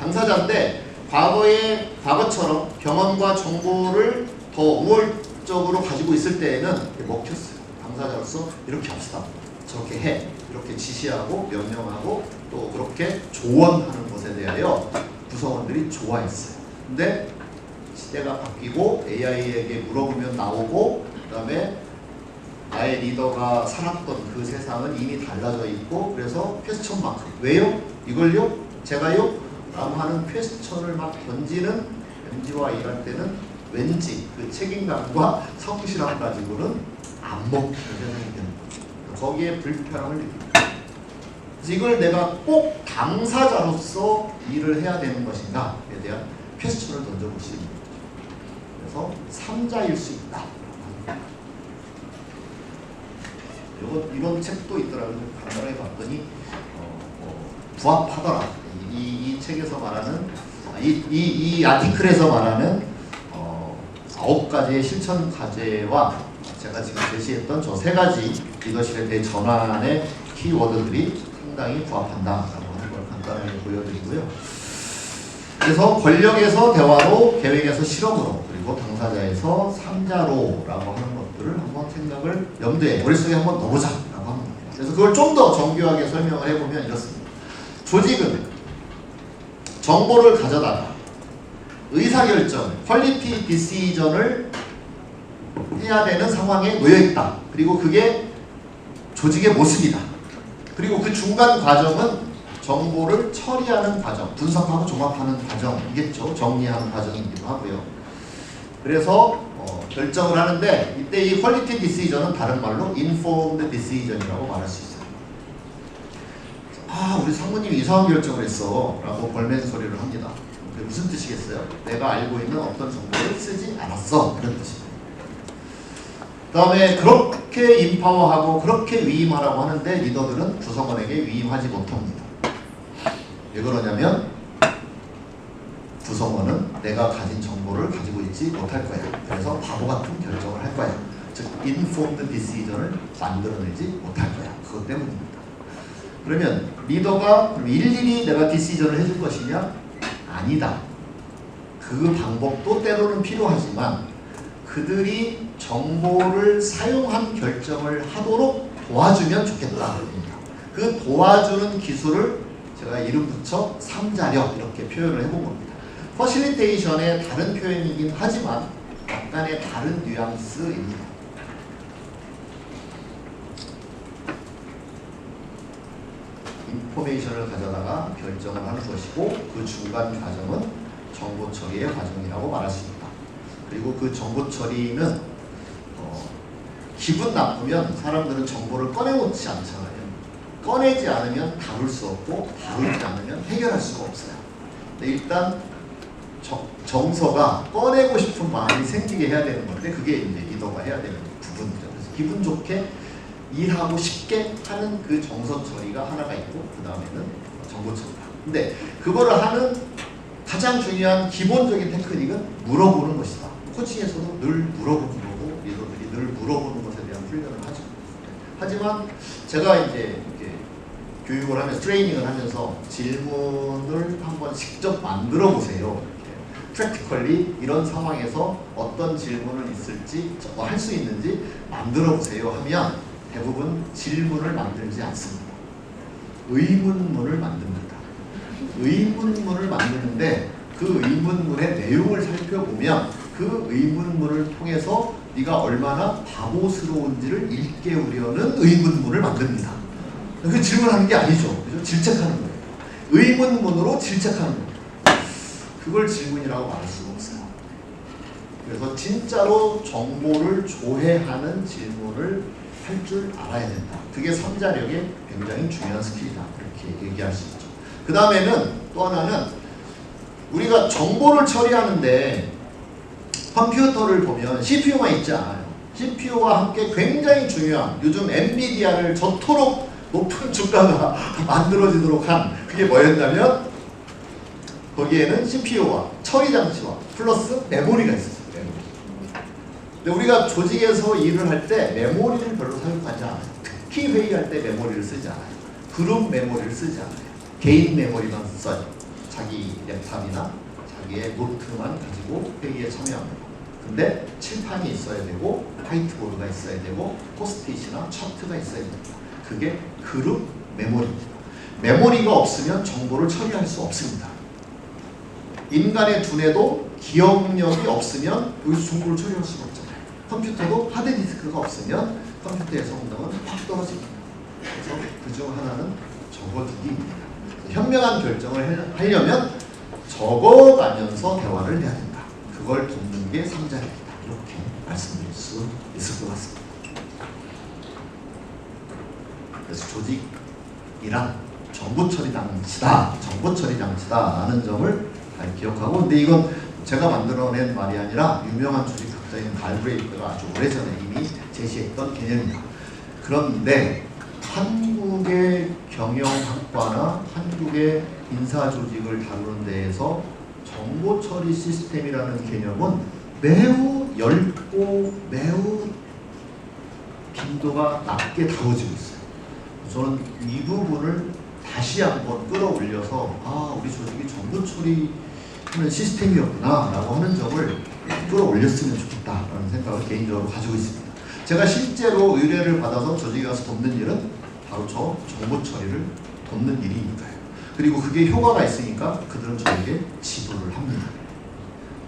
당사자인데 과거처럼 경험과 정보를 더 우월적으로 가지고 있을 때에는 먹혔어요. 당사자로서 이렇게 합시다. 저렇게 해. 이렇게 지시하고 명령하고 또 그렇게 조언하는 것에 대하여 구성원들이 좋아했어요. 근데 시대가 바뀌고 AI에게 물어보면 나오고 그 다음에 나의 리더가 살았던 그 세상은 이미 달라져 있고 그래서 퀘스천 마크. 왜요? 이걸요? 제가요? 라고 하는 퀘스천을 막 던지는 MZ와 일할 때는 왠지 그 책임감과 성실함 가지고는 안 먹히는 세상이 되는 거죠. 거기에 불편함을 느낍니다. 그래서 이걸 내가 꼭 당사자로서 일을 해야 되는 것인가에 대한 퀘스천을 던져볼 수 있는 거죠. 그래서 3자일 수 있다. 이런 책도 있더라고요. 간단하게 봤더니 부합하더라. 이 책에서 말하는 이 아티클에서 말하는 9가지의 실천 과제와 제가 지금 제시했던 저 3가지 리더십의 대전환의 키워드들이 상당히 부합한다라고 하는 걸 간단하게 보여드리고요. 그래서 권력에서 대화로, 계획에서 실험으로, 그리고 당사자에서 3자로라고 하는 것들을 한번 생각을 염두에 머릿속에 한번 넣어보자라고 합니다. 그래서 그걸 좀 더 정교하게 설명을 해보면 이렇습니다. 조직은 정보를 가져다가 의사결정, 퀄리티 디시전을 해야 되는 상황에 놓여 있다. 그리고 그게 조직의 모습이다. 그리고 그 중간 과정은 정보를 처리하는 과정, 분석하고 종합하는 과정이겠죠. 정리하는 과정이기도 하고요. 그래서 결정을 하는데 이때 이 퀄리티 디시전은 다른 말로 informed decision이라고 말할 수 있어요. 아, 우리 상무님이 이상한 결정을 했어 라고 벌멘 소리를 합니다. 그게 무슨 뜻이겠어요? 내가 알고 있는 어떤 정보를 쓰지 않았어, 이런 뜻입니다. 그 다음에 그렇게 인파워하고 그렇게 위임하라고 하는데 리더들은 구성원에게 위임하지 못합니다. 왜 그러냐면 구성원은 내가 가진 정보를 가지고 있지 못할 거야. 그래서 바보 같은 결정을 할 거야. 즉 informed decision을 만들어내지 못할 거야. 그것 때문입니다. 그러면 리더가 일일이 내가 디시전을 해줄 것이냐? 아니다. 그 방법도 때로는 필요하지만 그들이 정보를 사용한 결정을 하도록 도와주면 좋겠다. 그 도와주는 기술을 제가 이름 붙여 삼자력 이렇게 표현을 해본 겁니다. 퍼실리테이션의 다른 표현이긴 하지만 약간의 다른 뉘앙스입니다. 인포메이션을 가져다가 결정을 하는 것이고 그 중간 과정은 정보 처리의 과정이라고 말할 수 있다. 그리고 그 정보 처리는 기분 나쁘면 사람들은 정보를 꺼내놓지 않잖아요. 꺼내지 않으면 다룰 수 없고 다루지 않으면 해결할 수가 없어요. 근데 일단 정서가 꺼내고 싶은 마음이 생기게 해야 되는 건데 그게 이제 리더가 해야 되는 부분이죠. 그래서 기분 좋게 일하고 쉽게 하는 그 정서 처리가 하나가 있고 그 다음에는 정보 처리다. 근데 그거를 하는 가장 중요한 기본적인 테크닉은 물어보는 것이다. 코칭에서도 늘 물어보는 거고 리더들이 늘 물어보는 것에 대한 훈련을 하죠. 하지만 제가 이제 이렇게 교육을 하면서 트레이닝을 하면서 질문을 한번 직접 만들어 보세요. 프랙티컬리 이런 상황에서 어떤 질문을 있을지 할 수 있는지 만들어 보세요 하면 대부분 질문을 만들지 않습니다. 의문문을 만듭니다. 의문문을 만드는데 그 의문문의 내용을 살펴보면 그 의문문을 통해서 네가 얼마나 바보스러운지를 일깨우려는 의문문을 만듭니다. 그 질문하는 게 아니죠. 그죠? 질책하는 거예요. 의문문으로 질책하는 거예요. 그걸 질문이라고 말할 수가 없어요. 그래서 진짜로 정보를 조회하는 질문을 할 줄 알아야 된다. 그게 삼자력의 굉장히 중요한 스킬이다. 이렇게 얘기할 수 있죠. 그 다음에는 또 하나는 우리가 정보를 처리하는데 컴퓨터를 보면 CPU가 있지 않아요. CPU와 함께 굉장히 중요한 요즘 엔비디아를 저토록 높은 주가가 만들어지도록 한 그게 뭐였냐면 거기에는 CPU와 처리 장치와 플러스 메모리가 있었어요. 메모리. 근데 우리가 조직에서 일을 할 때 메모리를 별로 사용하지 않아요. 특히 회의할 때 메모리를 쓰지 않아요. 그룹 메모리를 쓰지 않아요. 개인 메모리만 써요. 자기 랩탑이나 자기의 노트만 가지고 회의에 참여합니다. 근데 칠판이 있어야 되고 화이트보드가 있어야 되고 포스트잇이나 차트가 있어야 됩니다. 그게 그룹 메모리입니다. 메모리가 없으면 정보를 처리할 수 없습니다. 인간의 두뇌도 기억력이 없으면 여기서 정보를 처리할 수가 없잖아요. 컴퓨터도 하드디스크가 없으면 컴퓨터의 성능은 확 떨어집니다. 그래서 그중 하나는 적어두기입니다. 현명한 결정을 하려면 적어가면서 대화를 해야 된다. 그걸 돕는 게 삼자력이다. 이렇게 말씀드릴 수 있을 것 같습니다. 그래서 조직이란 정보 처리 장치다. 정보 처리 장치다라는 점을 잘 기억하고, 근데 이건 제가 만들어낸 말이 아니라 유명한 조직 학자인 갈브레이크가 아주 오래전에 이미 제시했던 개념이다. 그런데 한국의 경영학과나 한국의 인사조직을 다루는 데에서 정보 처리 시스템이라는 개념은 매우 얇고 매우 빈도가 낮게 다뤄지고 있어요. 저는 이 부분을 다시 한번 끌어올려서 우리 조직이 정보 처리하는 시스템이었구나 라고 하는 점을 끌어올렸으면 좋겠다라는 생각을 개인적으로 가지고 있습니다. 제가 실제로 의뢰를 받아서 조직에 가서 돕는 일은 바로 저 정보 처리를 돕는 일이니까요. 그리고 그게 효과가 있으니까 그들은 저에게 지불을 합니다.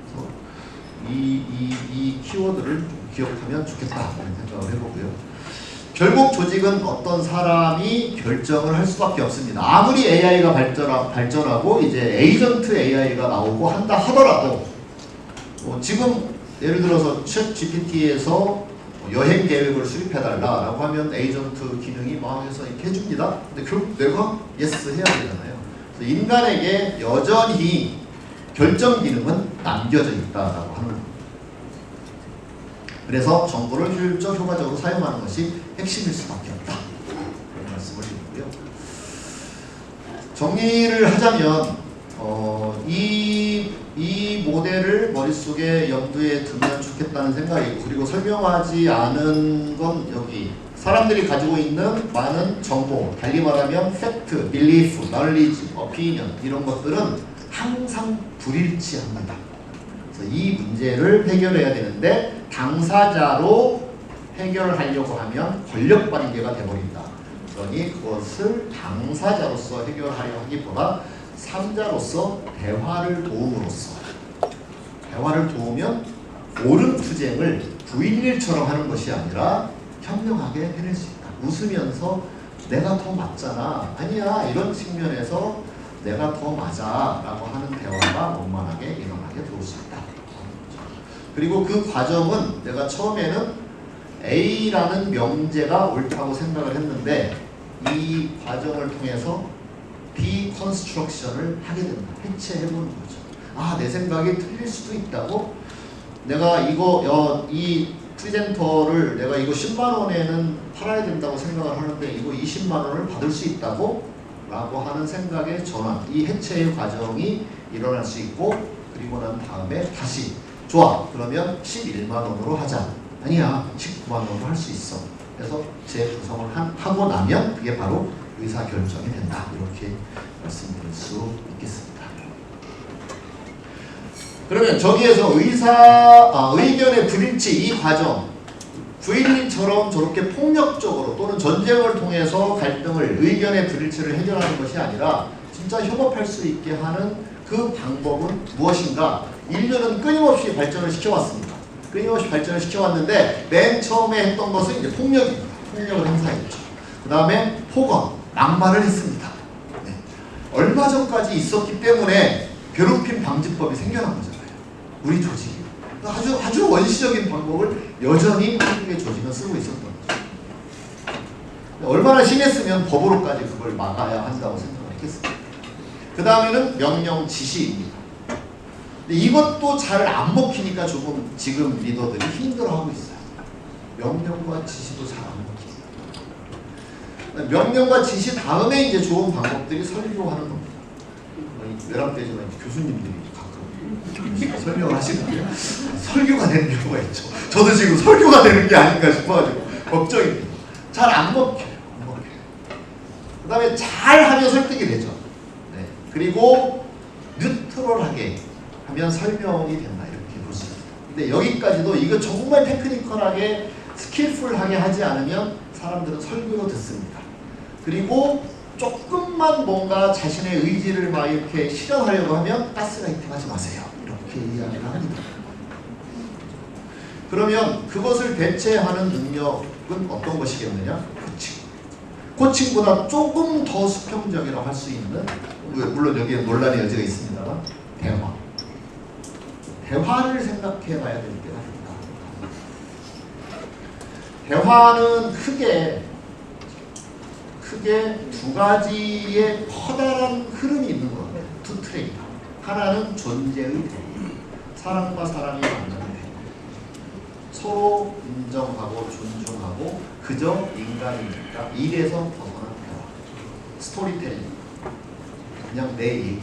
그래서 이 키워드를 좀 기억하면 좋겠다 이런 생각을 해보고요. 결국 조직은 어떤 사람이 결정을 할 수밖에 없습니다. 아무리 AI가 발전하고 이제 에이전트 AI가 나오고 한다 하더라도 지금 예를 들어서 챗 GPT에서 여행 계획을 수립해달라라고 하면 에이전트 기능이 막 해서 이렇게 해줍니다. 근데 결국 내가 예스 해야 되잖아요. 그래서 인간에게 여전히 결정 기능은 남겨져 있다라고 하는 겁니다. 그래서 정보를 효율적, 효과적으로 사용하는 것이 핵심일 수밖에 없다. 그런 말씀을 드리고요. 정리를 하자면 이 모델을 머릿속에 염두에 두면 좋겠다는 생각이고, 그리고 설명하지 않은 건 여기 사람들이 가지고 있는 많은 정보, 달리 말하면 팩트, 빌리프, 널리지, 오피니언 이런 것들은 항상 불일치합니다. 그래서 이 문제를 해결해야 되는데 당사자로 해결하려고 하면 권력 관계가 되어버린다. 그러니 그것을 당사자로서 해결하려 하기보다 3자로서 대화를 도움으로써, 대화를 도우면 옳은 투쟁을 9.11처럼 하는 것이 아니라 현명하게 해낼 수 있다. 웃으면서 내가 더 맞잖아, 아니야, 이런 측면에서 내가 더 맞아 라고 하는 대화가 원만하게 일어나게 도울 수 있다. 그리고 그 과정은 내가 처음에는 A라는 명제가 옳다고 생각을 했는데 이 과정을 통해서 디컨스트럭션을 하게 된다. 해체해보는 거죠. 아, 내 생각이 틀릴 수도 있다고? 내가 이 프리젠터를 내가 이거 10만 원에는 팔아야 된다고 생각을 하는데 이거 20만 원을 받을 수 있다고? 라고 하는 생각의 전환, 이 해체의 과정이 일어날 수 있고, 그리고 난 다음에 다시 좋아, 그러면 11만 원으로 하자. 아니야, 19만 원으로 할 수 있어. 그래서 재구성을 하고 나면 그게 바로 의사결정이 된다. 이렇게 말씀드릴 수 있겠습니다. 그러면 저기에서 의견의 불일치 이 과정, 9.11처럼 저렇게 폭력적으로 또는 전쟁을 통해서 갈등을, 의견의 불일치를 해결하는 것이 아니라 진짜 협업할 수 있게 하는 그 방법은 무엇인가? 인류는 끊임없이 발전을 시켜왔습니다. 끊임없이 발전을 시켜왔는데 맨 처음에 했던 것은 이제 폭력입니다. 폭력을 행사했죠. 그 다음에 폭언, 막말을 했습니다. 네. 얼마 전까지 있었기 때문에 괴롭힘 방지법이 생겨난 거잖아요. 우리 조직이. 아주 원시적인 방법을 여전히 한국의 조직은 쓰고 있었던 거죠. 얼마나 심했으면 법으로까지 그걸 막아야 한다고 생각을 했겠습니까? 그 다음에는 명령 지시입니다. 근데 이것도 잘 안 먹히니까 조금 지금 리더들이 힘들어하고 있어요. 명령과 지시도 잘 안 먹힙니다. 명령과 지시 다음에 이제 좋은 방법들이 설교하는 겁니다. 외람되지만 교수님들이 가끔 설명을 하시는데 설교가 되는 경우가 있죠. 저도 지금 설교가 되는 게 아닌가 싶어가지고 걱정입니다. 잘 안 먹혀요. 그 다음에 잘하면 설득이 되죠. 네. 그리고 뉴트럴하게 하면 설명이 된다. 이렇게 볼 수 있습니다. 근데 여기까지도 이거 정말 테크니컬하게 스킬풀하게 하지 않으면 사람들은 설교로 듣습니다. 그리고 조금만 뭔가 자신의 의지를 막 이렇게 실현하려고 하면 가스라이팅 하지 마세요. 이렇게 이야기를 합니다. 그러면 그것을 대체하는 능력은 어떤 것이겠느냐? 코칭보다 조금 더 수평적이라고 할 수 있는, 물론 여기에 논란의 여지가 있습니다만, 대화를 생각해 봐야 될 때가 있다. 대화는 크게 두 가지의 커다란 흐름이 있는 겁니다. 투 트랙. 하나는 존재의 대화. 사람과 사람이 만나는 대화. 서로 인정하고 존중하고 그저 인간이니까 일에서 벗어난 대화. 스토리텔링. 그냥 내 얘기.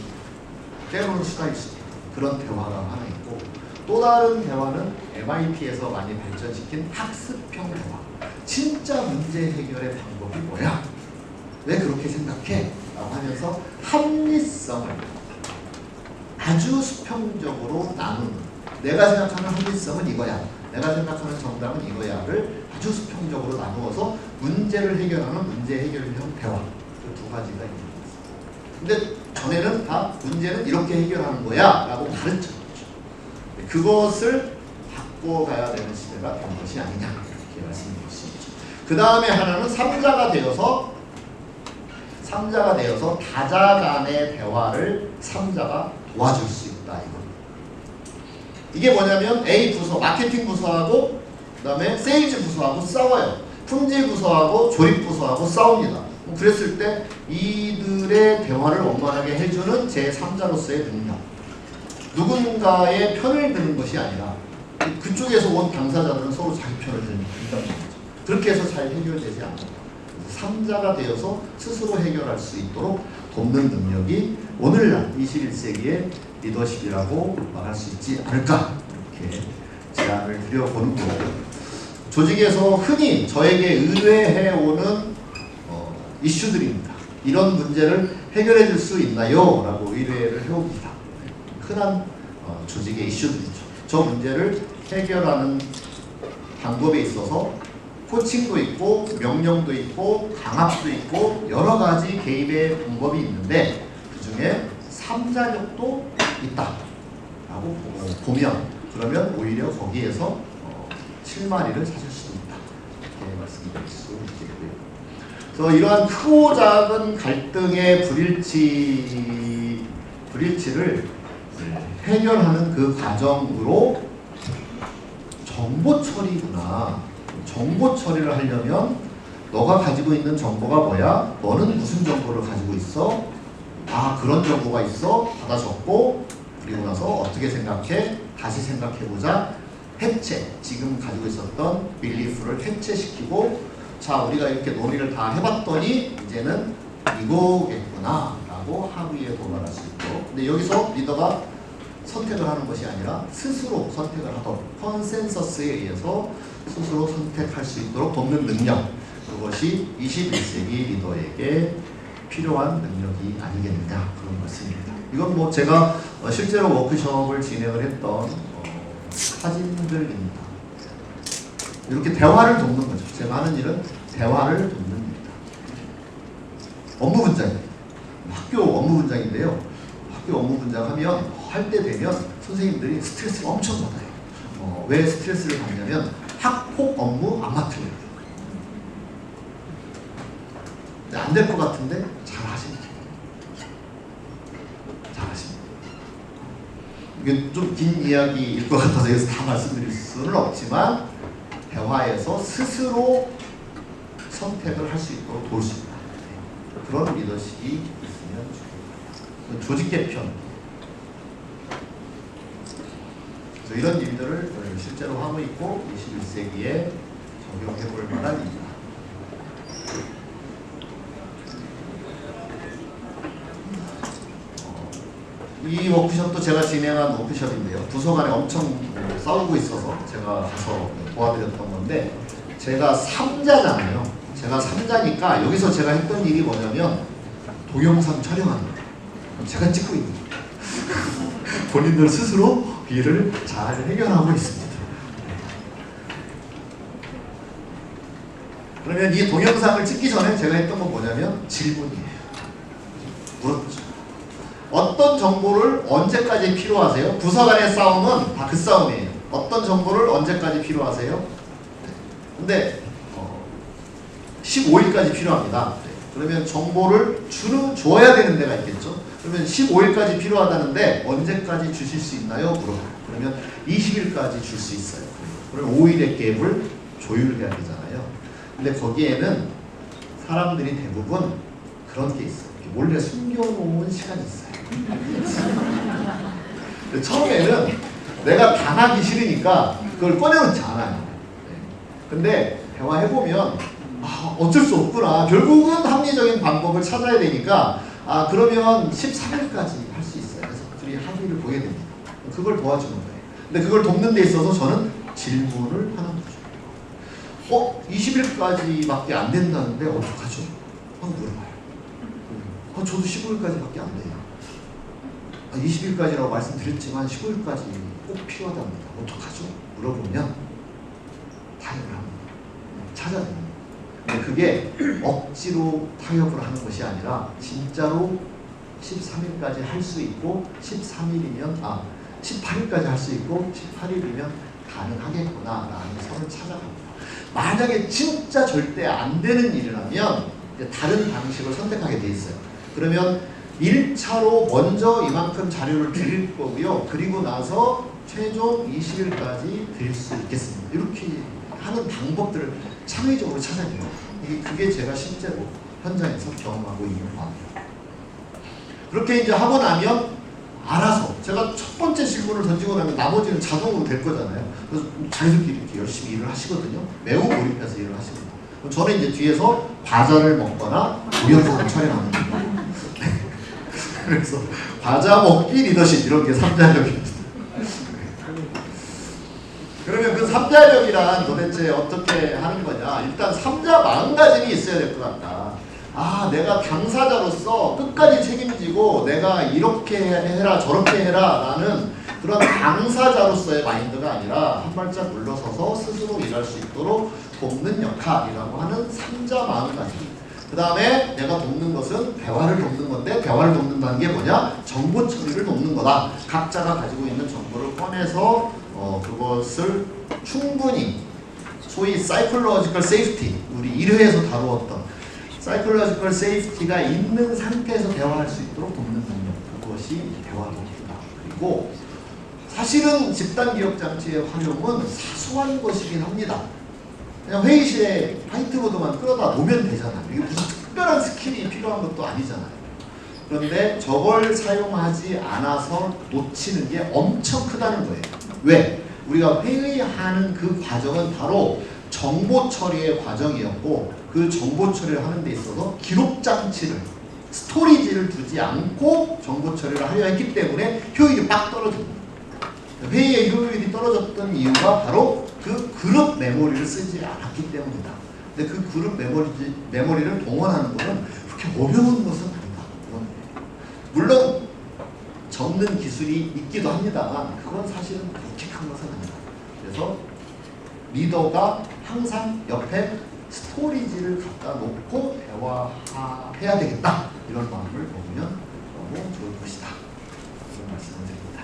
때로는 수다일 수도 있고 그런 대화가 하나 있고, 또 다른 대화는 MIT에서 많이 발전시킨 학습형 대화. 진짜 문제 해결의 방법이 뭐야? 왜 그렇게 생각해? 라고 하면서 합리성을 아주 수평적으로 나누는, 내가 생각하는 합리성은 이거야, 내가 생각하는 정답은 이거야를 아주 수평적으로 나누어서 문제를 해결하는 문제 해결형 대화. 그 두 가지가 있는 거죠. 근데 전에는 다 문제는 이렇게 해결하는 거야 라고 가르쳤죠. 그것을 짚고 가야 되는 시대가 된 것이 아니냐 이렇게 말씀드릴 수 있죠. 그 다음에 하나는 삼자가 되어서 다자 간의 대화를 삼자가 도와줄 수 있다. 이게 뭐냐면 A 부서, 마케팅 부서하고 그 다음에 세일즈 부서하고 싸워요. 품질 부서하고 조립 부서하고 싸웁니다. 그랬을 때 이들의 대화를 원만하게 해주는 제3자로서의 능력, 누군가의 편을 드는 것이 아니라 그쪽에서 온 당사자들은 서로 자기 편을 든다는 거죠. 그렇게 해서 잘 해결되지 않는다. 3자가 되어서 스스로 해결할 수 있도록 돕는 능력이 오늘날 21세기의 리더십이라고 말할 수 있지 않을까 이렇게 제안을 드려보는 거고, 조직에서 흔히 저에게 의뢰해오는 이슈들입니다. 이런 문제를 해결해 줄 수 있나요? 라고 의뢰를 해옵니다. 흔한 조직의 이슈들이죠. 저 문제를 해결하는 방법에 있어서 코칭도 있고 명령도 있고 강압도 있고 여러 가지 개입의 방법이 있는데 그 중에 3자력도 있다 라고 보면, 그러면 오히려 거기에서 실마리를 찾을 수 있다 이렇게 말씀드릴 수 있겠고요. 그래서 이러한 크고 작은 갈등의 불일치를 해결하는 그 과정으로 정보 처리구나. 정보 처리를 하려면 너가 가지고 있는 정보가 뭐야? 너는 무슨 정보를 가지고 있어? 아, 그런 정보가 있어? 받아 적고, 그리고 나서 어떻게 생각해? 다시 생각해보자. 해체, 지금 가지고 있었던 빌리프를 해체시키고, 자, 우리가 이렇게 논의를 다 해봤더니 이제는 이거겠구나 라고 합의에 도달할 수 있고, 근데 여기서 리더가 선택을 하는 것이 아니라 스스로 선택을 하도록, 컨센서스에 의해서 스스로 선택할 수 있도록 돕는 능력, 그것이 21세기 리더에게 필요한 능력이 아니겠느냐, 그런 말씀입니다. 이건 뭐 제가 실제로 워크숍을 진행을 했던 사진들입니다. 이렇게 대화를 돕는 거죠. 제가 하는 일은 대화를 돕는 일이다. 업무 분장, 학교 업무 분장인데요. 학교 업무 분장하면 할 때 되면 선생님들이 스트레스를 엄청 받아요. 왜 스트레스를 받냐면 학폭 업무 안 맡으려고. 안 될 것 같은데 잘하십니다. 잘하십니다. 이게 좀 긴 이야기일 것 같아서 여기서 다 말씀드릴 수는 없지만 대화에서 스스로 선택을 할 수 있도록 도울 수 있다. 그런 리더십이 있으면 좋겠다. 조직 개편. 그래서 이런 일들을 실제로 하고 있고 21세기에 적용해 볼 만한 일이다. 이 워크숍도 제가 진행한 워크숍인데요. 부서 간에 엄청 싸우고 있어서 제가 가서 도와드렸던 건데, 제가 3자잖아요. 제가 3자니까 여기서 제가 했던 일이 뭐냐면 동영상 촬영하는 거예요. 제가 찍고 있는 거예요. 본인들 스스로 일을 잘 해결하고 있습니다. 그러면 이 동영상을 찍기 전에 제가 했던 건 뭐냐면 질문이에요. 물었죠. 어떤 정보를 언제까지 필요하세요? 부서 간의 싸움은 다 그 싸움이에요. 어떤 정보를 언제까지 필요하세요? 근데 15일까지 필요합니다. 그러면 정보를 줘야 되는 데가 있겠죠. 그러면 15일까지 필요하다는데 언제까지 주실 수 있나요? 물어봐요. 그러면 20일까지 줄 수 있어요. 그럼 5일의 갭을 조율해야 되잖아요. 근데 거기에는 사람들이 대부분 그런 게 있어요. 몰래 숨겨놓은 시간이 있어요. 처음에는 내가 당하기 싫으니까 그걸 꺼내놓지 않아요. 근데 대화해보면 어쩔 수 없구나. 결국은 합리적인 방법을 찾아야 되니까 그러면 13일까지 할 수 있어요. 그래서 둘이 합의를 보게 됩니다. 그걸 도와주는 거예요. 근데 그걸 돕는 데 있어서 저는 질문을 하는 거죠. 20일까지밖에 안 된다는데 어떡하죠? 하고 물어봐요. 저도 15일까지밖에 안 돼요. 20일까지라고 말씀드렸지만 15일까지 꼭 필요하답니다. 어떡하죠? 물어보면 타협을 합니다. 찾아야 됩니다. 근데 그게 억지로 타협을 하는 것이 아니라 진짜로 13일까지 할 수 있고 18일까지 할 수 있고 18일이면 가능하겠구나라는 선을 찾아갑니다. 만약에 진짜 절대 안 되는 일이라면 다른 방식을 선택하게 돼 있어요. 그러면 1차로 먼저 이만큼 자료를 드릴 거고요. 그리고 나서 최종 20일까지 드릴 수 있겠습니다. 이렇게 하는 방법들을 창의적으로 찾아내요. 그게 제가 실제로 현장에서 경험하고 있는 바입니다. 그렇게 이제 하고 나면 알아서 제가 첫 번째 질문을 던지고 나면 나머지는 자동으로 될 거잖아요. 그래서 자기들끼리 이렇게 열심히 일을 하시거든요. 매우 몰입해서 일을 하십니다. 저는 이제 뒤에서 과자를 먹거나 동영상을 촬영하는 거예요. 그래서 과자 먹기 리더십 이런 게 3자력입니다. 그러면 그 3자력이란 도대체 어떻게 하는 거냐? 일단 3자 마음가짐이 있어야 될 것 같다. 아, 내가 당사자로서 끝까지 책임지고 내가 이렇게 해라 저렇게 해라 라는 그런 당사자로서의 마인드가 아니라 한 발짝 물러서서 스스로 일할 수 있도록 돕는 역할이라고 하는 3자 마음가짐. 그 다음에 내가 돕는 것은 대화를 돕는 건데, 대화를 돕는다는 게 뭐냐? 정보 처리를 돕는 거다. 각자가 가지고 있는 정보를 꺼내서 그것을 충분히 소위 psychological safety, 우리 1회에서 다루었던 psychological safety가 있는 상태에서 대화할 수 있도록 돕는 능력, 그것이 대화 돕기다. 그리고 사실은 집단기억장치의 활용은 사소한 것이긴 합니다. 그냥 회의실에 화이트보드만 끌어다 놓으면 되잖아요. 이게 무슨 특별한 스킬이 필요한 것도 아니잖아요. 그런데 저걸 사용하지 않아서 놓치는 게 엄청 크다는 거예요. 왜? 우리가 회의하는 그 과정은 바로 정보 처리의 과정이었고, 그 정보 처리를 하는 데 있어서 기록 장치를, 스토리지를 두지 않고 정보 처리를 하려 했기 때문에 효율이 빡 떨어집니다. 회의의 효율이 떨어졌던 이유가 바로 그 그룹 메모리를 쓰지 않았기 때문이다. 근데 그 그룹 메모리를 동원하는 것은 그렇게 어려운 것은 아니다. 물론 적는 기술이 있기도 합니다만 그건 사실은 그렇게 큰 것은 아니다. 그래서 리더가 항상 옆에 스토리지를 갖다 놓고 대화해야 되겠다. 이런 마음을 먹으면 너무 좋을 것이다. 이런 말씀을 드립니다.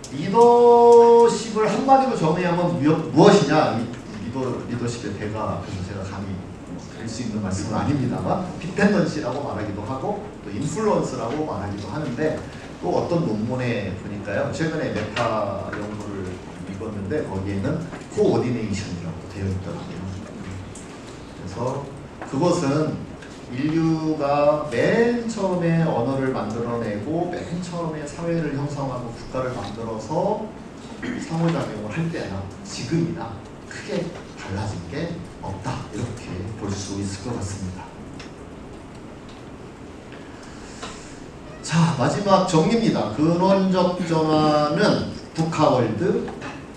리더십을 한마디로 정의하면 무엇이냐? 리더십의 대가, 그래서 제가 감히 할 수 있는 말씀은 아닙니다만 디펜던시라고 말하기도 하고 또 인플루언스라고 말하기도 하는데, 또 어떤 논문에 보니까요, 최근에 메타 연구를 읽었는데 거기에는 코오디네이션이라고 되어 있더라고요. 그래서 그것은 인류가 맨 처음에 언어를 만들어내고 맨 처음에 사회를 형성하고 국가를 만들어서 상호작용을 할 때나 지금이나 크게 달라진 게 없다, 이렇게 볼 수 있을 것 같습니다. 자, 마지막 정리입니다. 근원적 전환은 북카월드,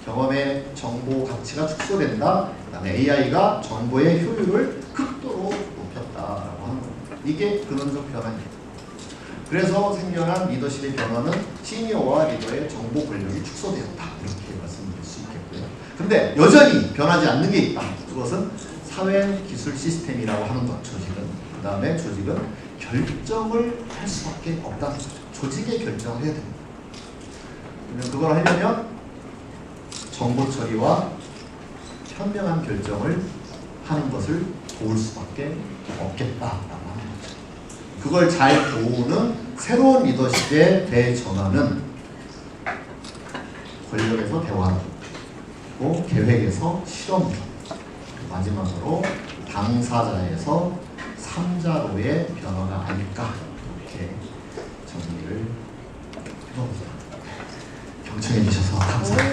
경험의 정보 가치가 축소된다. 그 다음에 AI가 정보의 효율을 극도로 높였다라고 하는 겁니다. 이게 근원적 변화입니다. 그래서 생겨난 리더십의 변화는 시니어와 리더의 정보 권력이 축소되었다, 이렇게 말씀드릴 수 있겠고요. 근데 여전히 변하지 않는 게 있다. 그것은 사회 기술 시스템이라고 하는 것, 조직은. 그 다음에 조직은 결정을 할 수밖에 없다는 거죠. 조직의 결정을 해야 됩니다. 그걸 하려면 정보 처리와 현명한 결정을 하는 것을 도울 수밖에 없겠다라고 하는 거죠. 그걸 잘 도우는 새로운 리더십의 대전환은 권력에서 대화로, 그리고 계획에서 실험, 마지막으로 당사자에서 3자로의 변화가 아닐까, 이렇게 정리를 해봅니다. 경청해 주셔서 감사합니다.